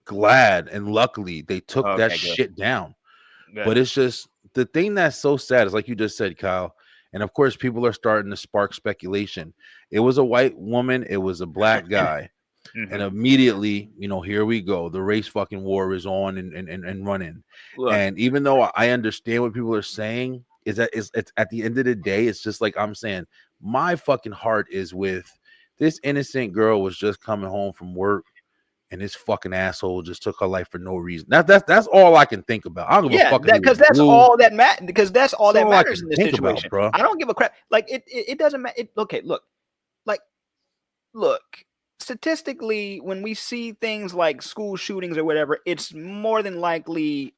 Glad and luckily they took that Okay, good, shit down. good. But it's just the thing that's so sad is, like you just said, Kyle. And of course, people are starting to spark speculation. It was a white woman, it was a black guy. And Mhm. immediately, here we go. The race fucking war is on and running. Look, And even though I understand what people are saying, is that it's at the end of the day, it's just like I'm saying, my fucking heart is with this innocent girl was just coming home from work, and this fucking asshole just took her life for no reason. That's all I can think about. I don't give a yeah, fuck if he was because that's blue. all that matters. Because that's all That's that all I matters can in this think about, situation. bro. I don't give a crap. Like, it doesn't matter. Okay, like, look. Statistically, when we see things like school shootings or whatever, it's more than likely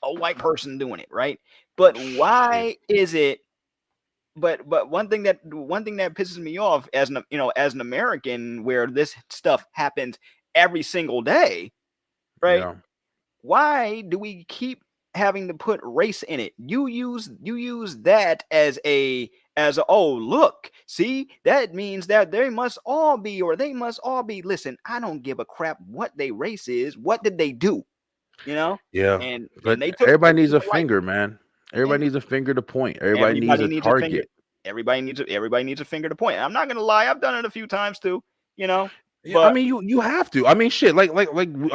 a white person doing it, right? But Shit. why is it? But one thing that pisses me off as an, as an American, where this stuff happens every single day, right? Yeah. Why do we keep having to put race in it? You use that as a, oh, look, see, that means that they must all be, or they must all be. Listen, I don't give a crap what they race is. What did they do? You know? Yeah. And But they took everybody needs a a life. finger, man. Everybody And needs a finger to point. Everybody needs everybody a needs a finger. target. Everybody needs a finger to point. I'm not gonna lie, I've done it a few times too, you know. Yeah, I But mean, you have to. I mean, shit. I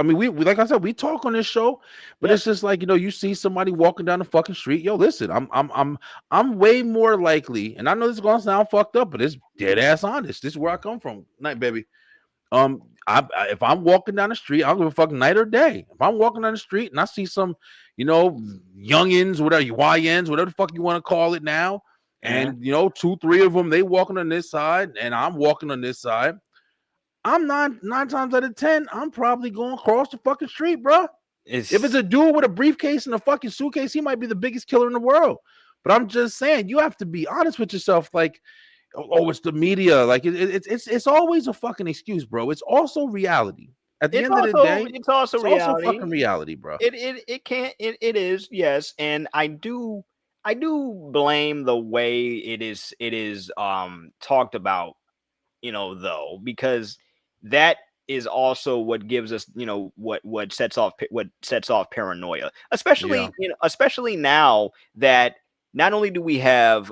mean, we like I said, we talk on this show, but yep, it's just like, you see somebody walking down the fucking street. Yo, listen, I'm way more likely, and I know this is gonna sound fucked up, but it's dead ass honest. This is where I come from. Night, baby. If I'm walking down the street, I don't give a fuck night or day. If I'm walking down the street and I see some, youngins, whatever, YNs, whatever the fuck you want to call it now, uh-huh. and 2, 3 of them, they walking on this side, and I'm walking on this side. I'm nine times out of 10, I'm probably going across the fucking street, bro. If it's It's a dude with a briefcase and a fucking suitcase, he might be the biggest killer in the world. But I'm just saying, you have to be honest with yourself. Like, oh, it's the media. Like, it's always a fucking excuse, bro. It's also reality. At the end of the day, it's also it's also reality. fucking reality, bro. It can't it is, yes, and I do blame the way it is talked about, though, because that is also what gives us, what sets off paranoia, Yeah, especially now that not only do we have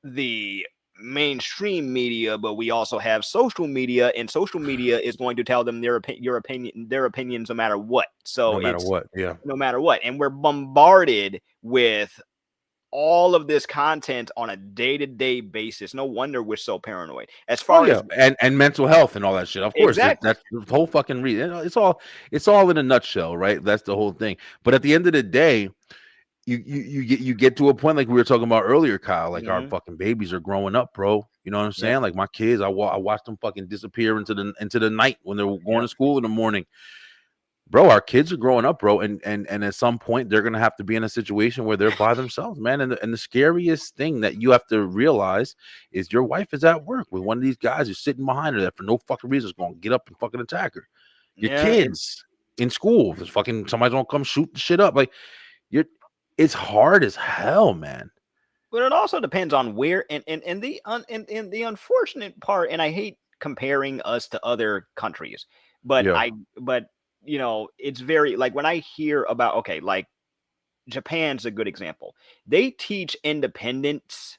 the mainstream media, but we also have social media, and social media is going to tell them their opinions no matter what. no So matter it's what. Yeah, no matter what, and we're bombarded with all of this content on a day-to-day basis. No wonder we're so paranoid. As oh far yeah, as and mental health and all that shit. Of course, exactly, that's the whole fucking reason. It's all in a nutshell, right? That's the whole thing. But at the end of the day, you get to a point like we were talking about earlier, Kyle. Like our hmm fucking babies are growing up, bro. You know what I'm yep, saying? Like my kids, I watch them fucking disappear into the night when they're going yep, to school in the morning. Bro, our kids are growing up, bro, and at some point they're gonna have to be in a situation where they're by themselves, man. And the scariest thing that you have to realize is your wife is at work with one of these guys who's sitting behind her that for no fucking reason is gonna get up and fucking attack her. Your yeah. kids in school, there's fucking somebody's gonna come shoot the shit up. Like you're it's hard as hell, man. But it also depends on where, and the unfortunate part, and I hate comparing us to other countries, but Yeah. it's very, like, when I hear about, okay, like Japan's a good example. They teach independence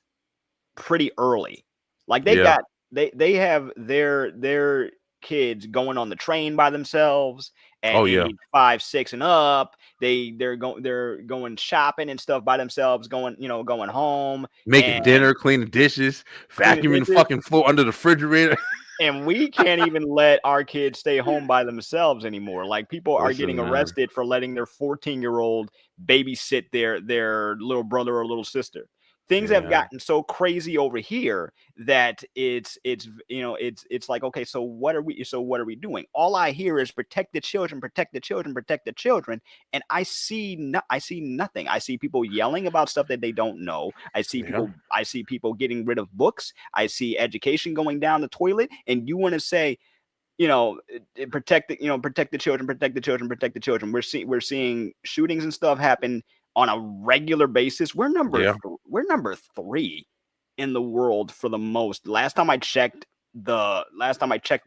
pretty early. Like Yeah. they have their kids going on the train by themselves at Oh yeah. age 5, 6, and up. They're going shopping and stuff by themselves, going home Making and dinner, cleaning dishes, cleaning vacuuming the dishes. fucking floor under the refrigerator. And we can't even let our kids stay home by themselves anymore. Like, people are getting Listen, man. arrested for letting their 14-year-old babysit their little brother or little sister. Things have Yeah. gotten so crazy over here that it's like, okay, so what are we doing? All I hear is protect the children, protect the children, protect the children, and I see nothing. I see people yelling about stuff that they don't know. Yeah. I see people getting rid of books. I see education going down the toilet, and you want to say, protect the children, protect the children, protect the children. We're seeing shootings and stuff happen on a regular basis. Yeah. We're number 3 in the world for the most. Last time I checked the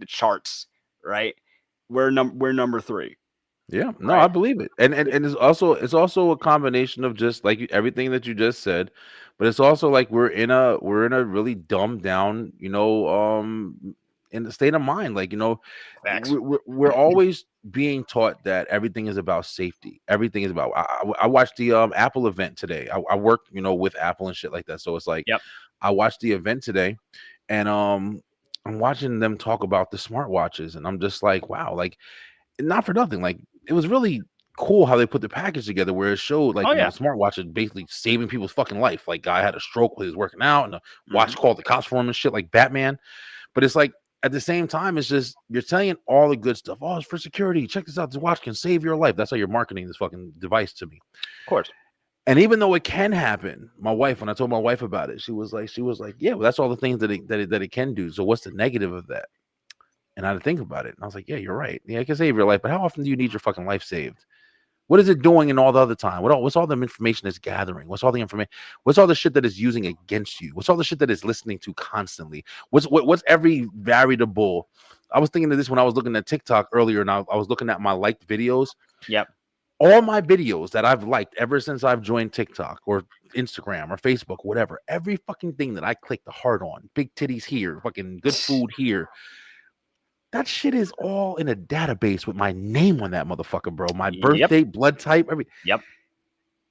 charts, right? We're number 3, Yeah, no, I right? believe it, and it's also a combination of just like everything that you just said, but it's also like we're in a really dumbed down, in the state of mind, like Facts. we're always being taught that everything is about safety, everything is about. I watched the Apple event today. I work with Apple and shit like that, so it's like Yep. I watched the event today, and I'm watching them talk about the smartwatches, and I'm just like, wow, like not for nothing. Like it was really cool how they put the package together where it showed like Oh yeah. the smartwatch is basically saving people's fucking life. Like guy had a stroke while he was working out and the watch hmm called the cops for him and shit like Batman. But it's like at the same time, it's just you're telling all the good stuff. Oh, it's for security. Check this out. This watch can save your life. That's how you're marketing this fucking device to me. Of course. And even though it can happen, my wife, when I told my wife about it, she was like, yeah, well, that's all the things that it can do. So what's the negative of that? And I had to think about it. And I was like, yeah, you're right. Yeah, it can save your life, but how often do you need your fucking life saved? What is it doing in all the other time? What's all the information it's gathering? What's all the information? What's all the shit that is using against you? What's all the shit that is listening to constantly? What's every variable? I was thinking of this when I was looking at TikTok earlier, and I was looking at my liked videos. Yep. All my videos that I've liked ever since I've joined TikTok or Instagram or Facebook, whatever, every fucking thing that I click the heart on, big titties here, fucking good food here, that shit is all in a database with my name on that motherfucker, bro. My Yep. birthday, blood type, Yep.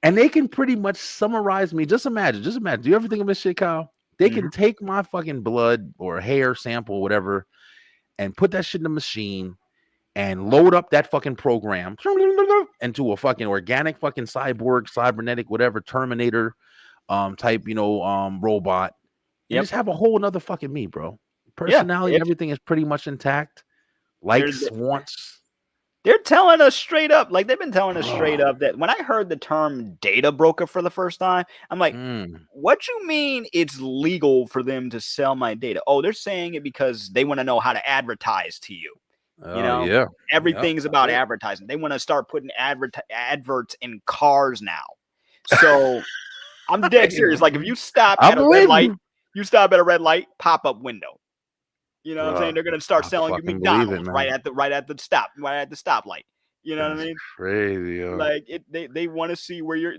and they can pretty much summarize me. Just imagine. Do you ever think of this shit, Kyle? They hmm can take my fucking blood or hair sample, whatever, and put that shit in the machine and load up that fucking program into a fucking organic fucking cyborg, cybernetic, whatever, Terminator type, robot, and Yep. just have a whole nother fucking me, bro. Yeah. Personality and It's everything is pretty much intact. likes, wants. They're telling us straight up, like they've been telling us straight Bro. up that when I heard the term data broker for the first time, I'm like, what you mean it's legal for them to sell my data? Oh, they're saying it because they want to know how to advertise to you. You Oh know, yeah, everything's yep, about that's it. advertising. They want to start putting adverts in cars now. So I'm dead serious. Like if you stop I at a red believe light, you, pop-up window. You know what I'm saying? bro. They're gonna start I selling you fucking believe it, McDonald's man. right at the stoplight. You know what I That's mean? crazy, yo. Like they want to see where you're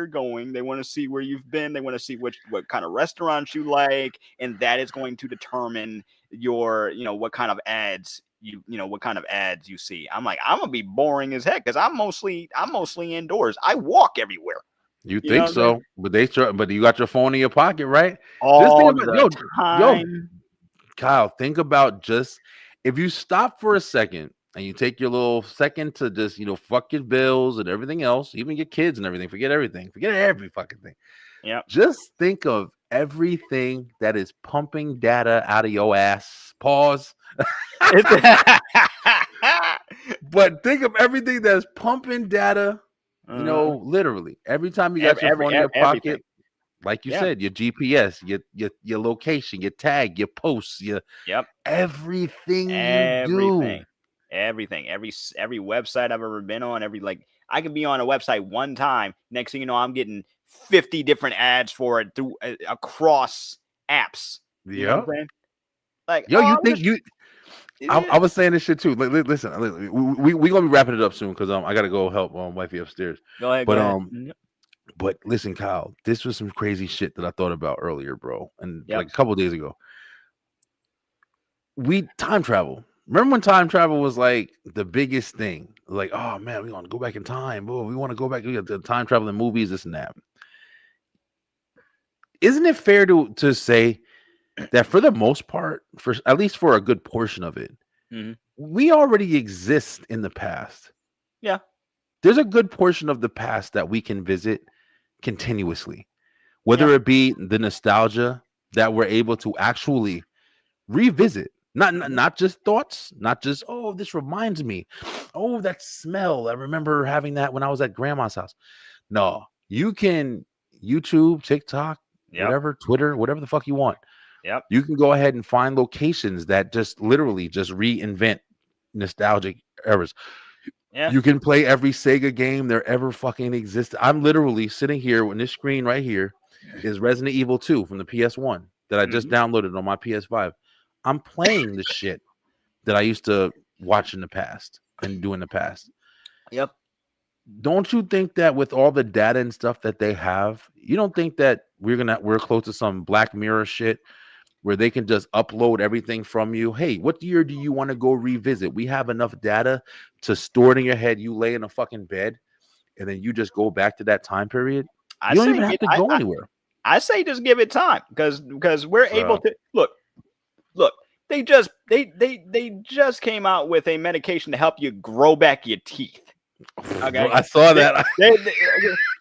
going. They want to see where you've been. They want to see what kind of restaurants you like, and that is going to determine your, what kind of ads what kind of ads you see. I'm like, I'm gonna be boring as heck because I'm mostly indoors. I walk everywhere. You You know think what I'm saying? so? But you got your phone in your pocket, right? Just think All about the yo, time. Kyle. Think about just if you stop for a second and you take your little second to just fuck your bills and everything else, even your kids and everything. Forget everything. Forget every fucking thing. Yep. Just think of everything that is pumping data out of your ass. Pause. But think of everything that's pumping data, literally. Every time you got your phone in your Everything. pocket, like you Yeah. said, your GPS, your location, your tag, your posts, your Yep. everything you do. Everything. Every website I've ever been on, I can be on a website one time. Next thing you know, I'm getting 50 different ads for it through across apps. You know what I'm Yeah. saying? Like, Yo, you think you I was saying this shit too. Listen, we gonna be wrapping it up soon because I gotta go help wifey upstairs. Go ahead. But but listen, Kyle, this was some crazy shit that I thought about earlier, bro, and Yep. like a couple of days ago. We time travel. Remember when time travel was like the biggest thing? Like, oh man, we want to go back in time. Oh, we want to go back. We got the time travel in movies, this and that. Isn't it fair to say that for the most part, for at least for a good portion of it, we already exist in the past? Yeah. There's a good portion of the past that we can visit continuously, whether it be the nostalgia that we're able to actually revisit. Not just thoughts, not just, oh, this reminds me. Oh, that smell. I remember having that when I was at grandma's house. No, you can YouTube, TikTok, whatever, Twitter, whatever the fuck you want. Yep. You can go ahead and find locations that just literally just reinvent nostalgic eras. Yeah. You can play every Sega game there ever fucking existed. I'm literally sitting here on this screen right here is Resident Evil 2 from the PS1 that I just downloaded on my PS5. I'm playing the shit that I used to watch in the past and do in the past. Yep. Don't you think that with all the data and stuff that they have, you don't think that we're close to some Black Mirror shit where they can just upload everything from you? Hey, what year do you want to go revisit? We have enough data to store it in your head. You lay in a fucking bed and then you just go back to that time period. You don't even have to go anywhere. I say just give it time because we're able to look. They just came out with a medication to help you grow back your teeth. Okay, I saw that. They just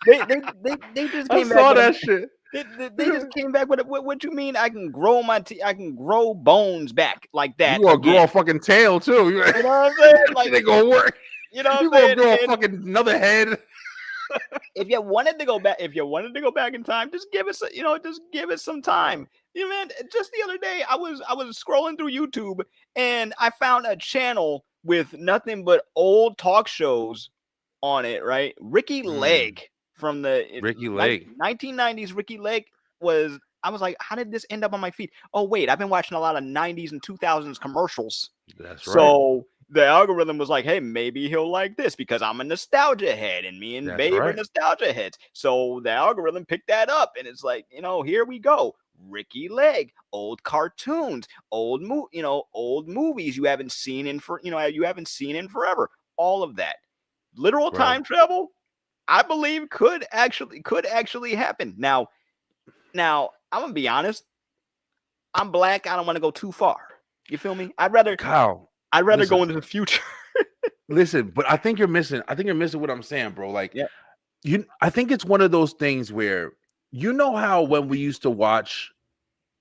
came back. I saw that shit. They just came back with it. What you mean? I can grow my teeth. I can grow bones back like that. You gonna grow a fucking tail too? You know what I'm saying? Like it ain't gonna work. You know, you gonna grow a fucking another head. If you wanted to go back in time, just give it some time. Man, just the other day, I was scrolling through YouTube and I found a channel with nothing but old talk shows on it. Right, Ricky Legg from the 1990s. Ricky Legg was. I was like, how did this end up on my feed? Oh wait, I've been watching a lot of 90s and 2000s commercials. That's right. So the algorithm was like, hey, maybe he'll like this because I'm a nostalgia head and me and Babe are nostalgia heads. So the algorithm picked that up and it's like, here we go. Ricky Legg, old cartoons, old movies you haven't seen in forever. All of that. Literal time travel, I believe could actually happen. Now, I'm gonna be honest. I'm black. I don't want to go too far. You feel me? I'd rather go into the future. Listen, but I think you're missing what I'm saying, bro. Like, I think it's one of those things where how when we used to watch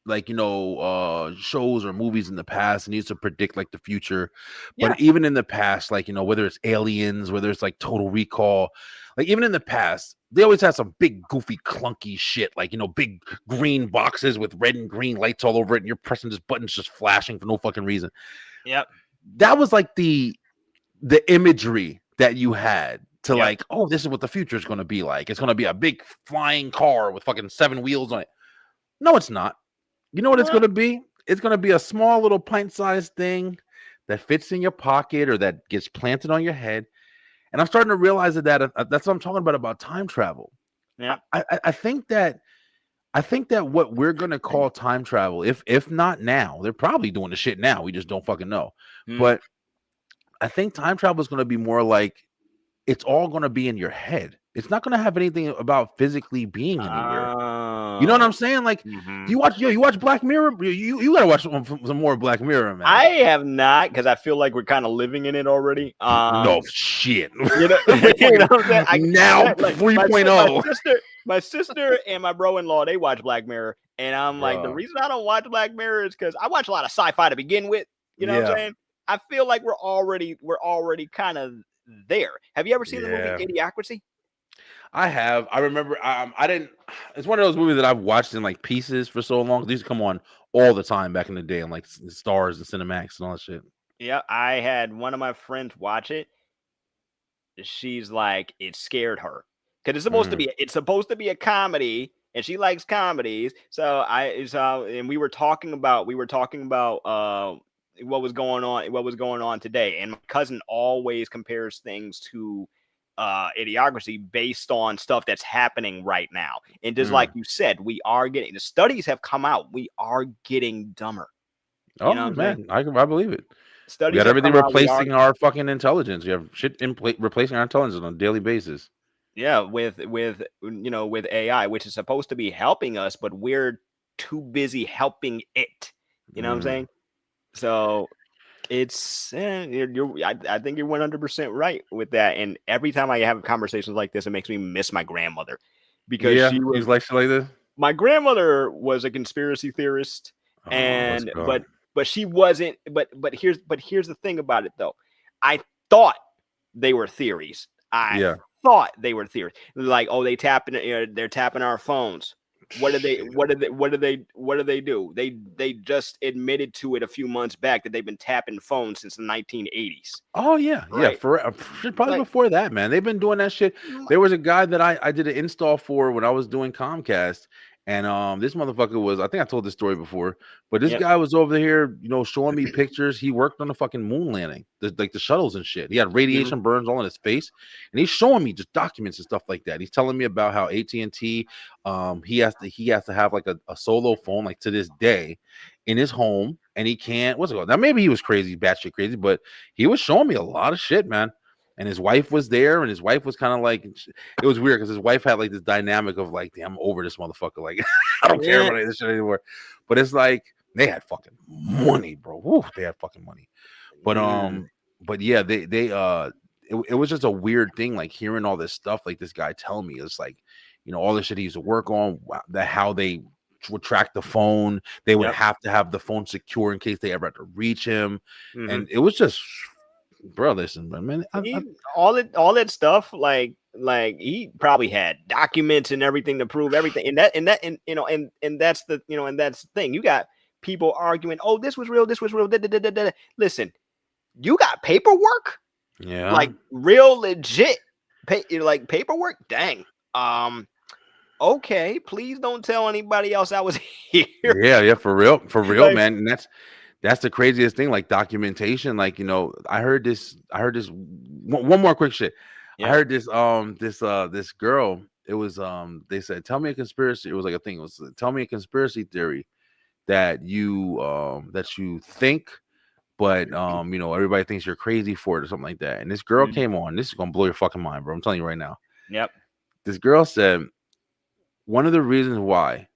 like shows or movies in the past and used to predict like the future. Yeah. But even in the past, like whether it's Aliens, whether it's like Total Recall, like even in the past, they always had some big goofy clunky shit, like big green boxes with red and green lights all over it, and you're pressing this buttons just flashing for no fucking reason. Yep. That was like the imagery that you had to like, oh, this is what the future is going to be like. It's going to be a big flying car with fucking 7 wheels on it. No, it's not. You know what it's going to be? It's going to be a small little pint-sized thing that fits in your pocket or that gets planted on your head. And I'm starting to realize that that's what I'm talking about time travel. Yeah. I think that what we're going to call time travel, if not now, they're probably doing the shit now. We just don't fucking know. But I think time travel is going to be more like it's all going to be in your head. It's not going to have anything about physically being anywhere. You know what I'm saying? Like, you watch Black Mirror? You got to watch some more Black Mirror, man. I have not, because I feel like we're kind of living in it already. No shit. You know what I'm saying? Now 3.0. My sister and my bro-in-law, they watch Black Mirror, and I'm like, the reason I don't watch Black Mirror is because I watch a lot of sci-fi to begin with. You know what I'm saying? I feel like we're already kind of there. Have you ever seen the movie Idiocracy? I have. I remember. I didn't. It's one of those movies that I've watched in like pieces for so long. These used to come on all the time back in the day, on like Stars and Cinemax and all that shit. Yeah, I had one of my friends watch it. She's like, it scared her because it's supposed to be a comedy, and she likes comedies. And we were talking about what was going on today, and my cousin always compares things to Idiocracy based on stuff that's happening right now. And just like you said, the studies have come out, we are getting dumber. Oh, you know man, I believe it. Studies we got everything replacing our fucking intelligence. You have shit replacing our intelligence on a daily basis. Yeah, with AI, which is supposed to be helping us, but we're too busy helping it. You know what I'm saying? So it's I think you're 100% right with that. And every time I have conversations like this, it makes me miss my grandmother, because she was like this. My grandmother was a conspiracy theorist, and but she wasn't. But here's the thing about it, though. I thought they were theories. I thought they were theories. Like, oh, they're tapping our phones. What do they do? They just admitted to it a few months back that they've been tapping phones since the 1980s. Oh yeah, right? Probably before that, man. They've been doing that shit. There was a guy that I did an install for when I was doing Comcast, and this motherfucker was, I think I told this story before, but this guy was over here, showing me pictures. He worked on the fucking moon landing, like the shuttles and shit. He had radiation burns all in his face, and he's showing me just documents and stuff like that. He's telling me about how AT&T, he has to have like a solo phone, like to this day, in his home, and he can't. What's it called? Now maybe he was crazy, batshit crazy, but he was showing me a lot of shit, man. And his wife was there, and his wife was kind of like, it was weird because his wife had like this dynamic of like, damn, I'm over this motherfucker. Like, I don't care about this shit anymore. But it's like they had fucking money, bro. Woo, they had fucking money. But yeah, it was just a weird thing, like hearing all this stuff, like this guy tell me. It's like, all this shit he used to work on, how they would track the phone. They would have to have the phone secure in case they ever had to reach him, and it was just. Bro, listen, man. All that stuff, like he probably had documents and everything to prove everything, and that's the thing. You got people arguing, oh, this was real. Listen, you got paperwork, like real legit, paperwork. Dang. Okay, please don't tell anybody else I was here. Yeah, for real, like, man. And that's the craziest thing, like documentation. Like, I heard this one more quick shit. I heard this this girl, it was they said, tell me a conspiracy. It was like a thing. It was, tell me a conspiracy theory that you think, but everybody thinks you're crazy for it or something like that. And this girl came on. This is gonna blow your fucking mind, bro. I'm telling you right now. Yep. This girl said one of the reasons why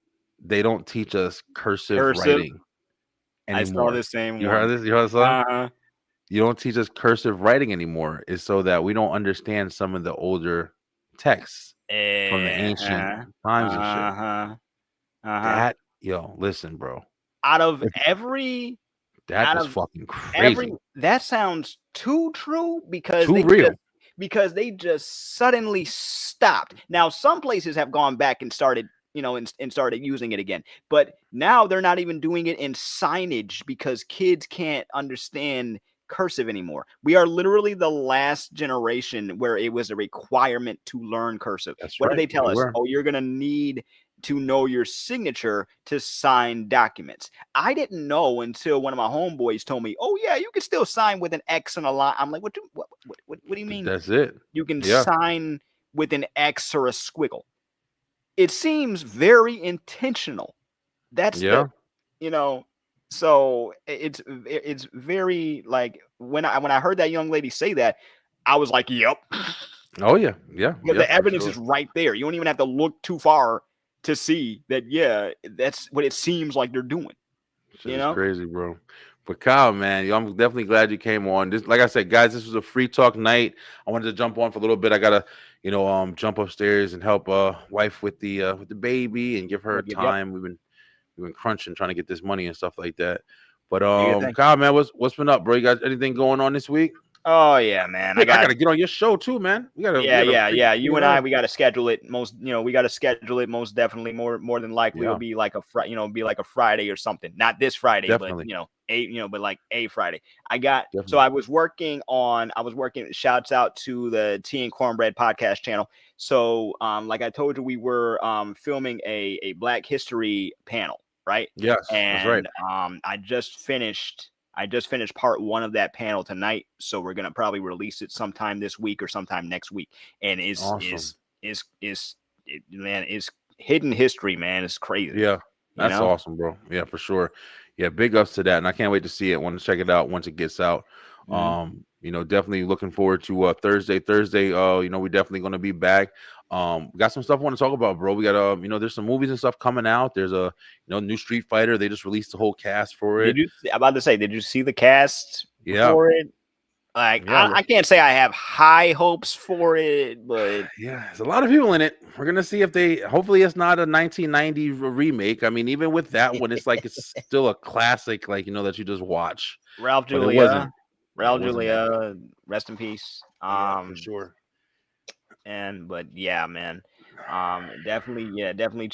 they don't teach us cursive writing anymore. I saw the same one. You heard this? You heard this? You don't teach us cursive writing anymore is so that we don't understand some of the older texts from the ancient times and shit. Yo, listen, bro. Out of If- every That out is of fucking crazy. that sounds too true because Too real. they just suddenly stopped. Now some places have gone back and started, and started using it again, but now they're not even doing it in signage because kids can't understand cursive anymore. We are literally the last generation where it was a requirement to learn cursive. That's What did right. they tell We us? were. Oh, you're going to need to know your signature to sign documents. I didn't know until one of my homeboys told me, "Oh yeah, you can still sign with an X and a line." I'm like, what do you mean That's it. you can Yeah. sign with an X or a squiggle? It seems very intentional. That's Yeah. you know, so it's very like when I heard that young lady say that, I was like, "Yep," Oh yeah. Yeah. because Yeah. the For evidence sure. is right there. You don't even have to look too far to see that. Yeah, that's what it seems like they're doing. Shit You is know? crazy, bro. But Kyle, man, yo, I'm definitely glad you came on. This, like I said, guys, this was a free talk night. I wanted to jump on for a little bit. I gotta, jump upstairs and help wife with the baby and give her Yep. time. We've been crunching trying to get this money and stuff like that. But Do your thing. Kyle, man, what's been up, bro? You got anything going on this week? Oh yeah, man. Shit, I gotta get on your show too, man. We gotta Yeah. figure You and it I, out. we got to schedule it. We got to schedule it most definitely. More than likely, it'll Yeah, be like be like a Friday or something. Not this Friday, but definitely, but like a Friday. So definitely. I was working. Shouts out to the Tea and Cornbread podcast channel. So, like I told you, we were filming a Black History panel, right? Yes, that's right. And I just finished part one of that panel tonight, so we're gonna probably release it sometime this week or sometime next week. And Awesome. man, is hidden history, man. It's crazy, Yeah, you that's know. awesome, bro. Yeah, for sure. Yeah, big ups to that, and I can't wait to see it. Want to check it out once it gets out. Mhm. Definitely looking forward to Thursday. Thursday, we're definitely gonna be back. We got some stuff I want to talk about, bro. We got there's some movies and stuff coming out. There's a new Street Fighter. They just released the whole cast for it. I'm about to say, did you see the cast Yeah, for it? Like, yeah, I can't say I have high hopes for it, but yeah. There's a lot of people in it. We're gonna see if they. Hopefully, it's not a 1990 remake. I mean, even with that one, it's still a classic, like that you just watch. Ralph But it wasn't. Julia, Yeah, it wasn't that good. rest in peace. Yeah, for sure. But yeah, man. Definitely definitely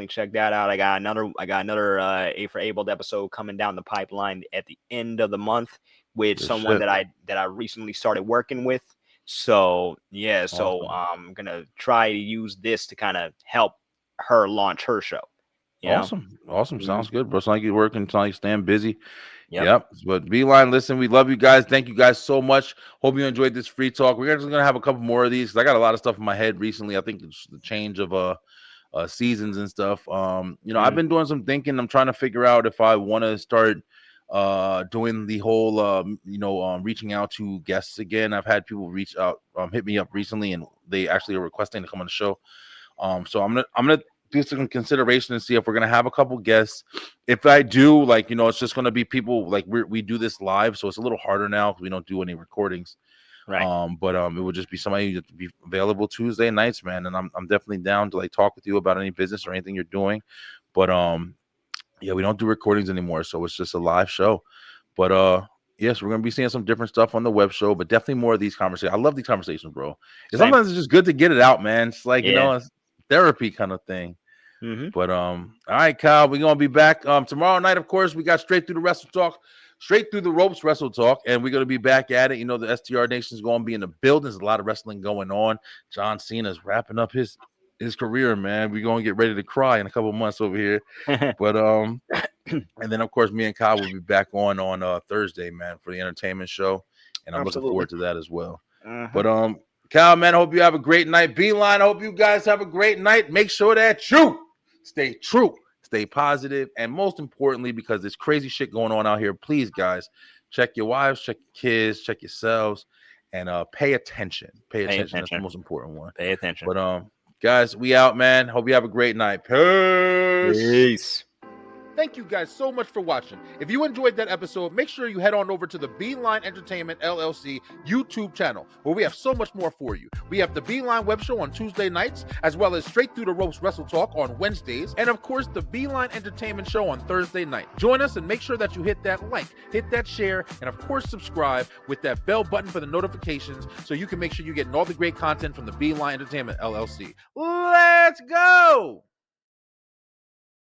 check that out. I got another A for Abled episode coming down the pipeline at the end of the month with Good someone shit. that I recently started working with. So yeah, Awesome. I'm gonna try to use this to kind of help her launch her show. You know? Awesome. Mhm. Sounds good, bro. Sounds like you're working. Sounds like you're staying busy. Yep. Yep. But Beeline, listen, we love you guys. Thank you guys so much. Hope you enjoyed this free talk. We're just gonna have a couple more of these because I got a lot of stuff in my head recently. I think it's the change of seasons and stuff. I've been doing some thinking. I'm trying to figure out if I want to start doing the whole reaching out to guests again. I've had people reach out, hit me up recently, and they actually are requesting to come on the show. So I'm gonna do some consideration and see if we're gonna have a couple guests. If I do, it's just gonna be people like we do this live, so it's a little harder now because we don't do any recordings. Right. But it would just be somebody to be available Tuesday nights, man. And I'm definitely down to talk with you about any business or anything you're doing. But yeah, we don't do recordings anymore, so it's just a live show. But yes, we're gonna be seeing some different stuff on the web show, but definitely more of these conversations. I love these conversations, bro. And Same. sometimes it's just good to get it out, man. It's like Yeah. it's therapy kind of thing. Mm-hmm. But all right, Kyle, we're gonna be back tomorrow night. Of course, we got straight through the ropes wrestle talk, and we're gonna be back at it. The STR Nation is gonna be in the building. There's a lot of wrestling going on. John Cena's wrapping up his career, man. We're gonna get ready to cry in a couple months over here. But and then of course me and Kyle will be back on Thursday, man, for the entertainment show, and I'm looking forward to that as well. But Kyle, man, I hope you have a great night. Beeline, I hope you guys have a great night. Make sure that you stay true, stay positive, and most importantly, because there's crazy shit going on out here, please, guys, check your wives, check your kids, check yourselves, and pay attention. Pay attention. That's the most important one. Pay attention. But guys, we out, man. Hope you have a great night. Peace. Peace. Thank you guys so much for watching. If you enjoyed that episode, make sure you head on over to the Beeline Entertainment LLC YouTube channel, where we have so much more for you. We have the Beeline Web Show on Tuesday nights, as well as Straight Through the Ropes Wrestle Talk on Wednesdays, and of course, the Beeline Entertainment Show on Thursday night. Join us and make sure that you hit that like, hit that share, and of course, subscribe with that bell button for the notifications so you can make sure you're getting all the great content from the Beeline Entertainment LLC. Let's go!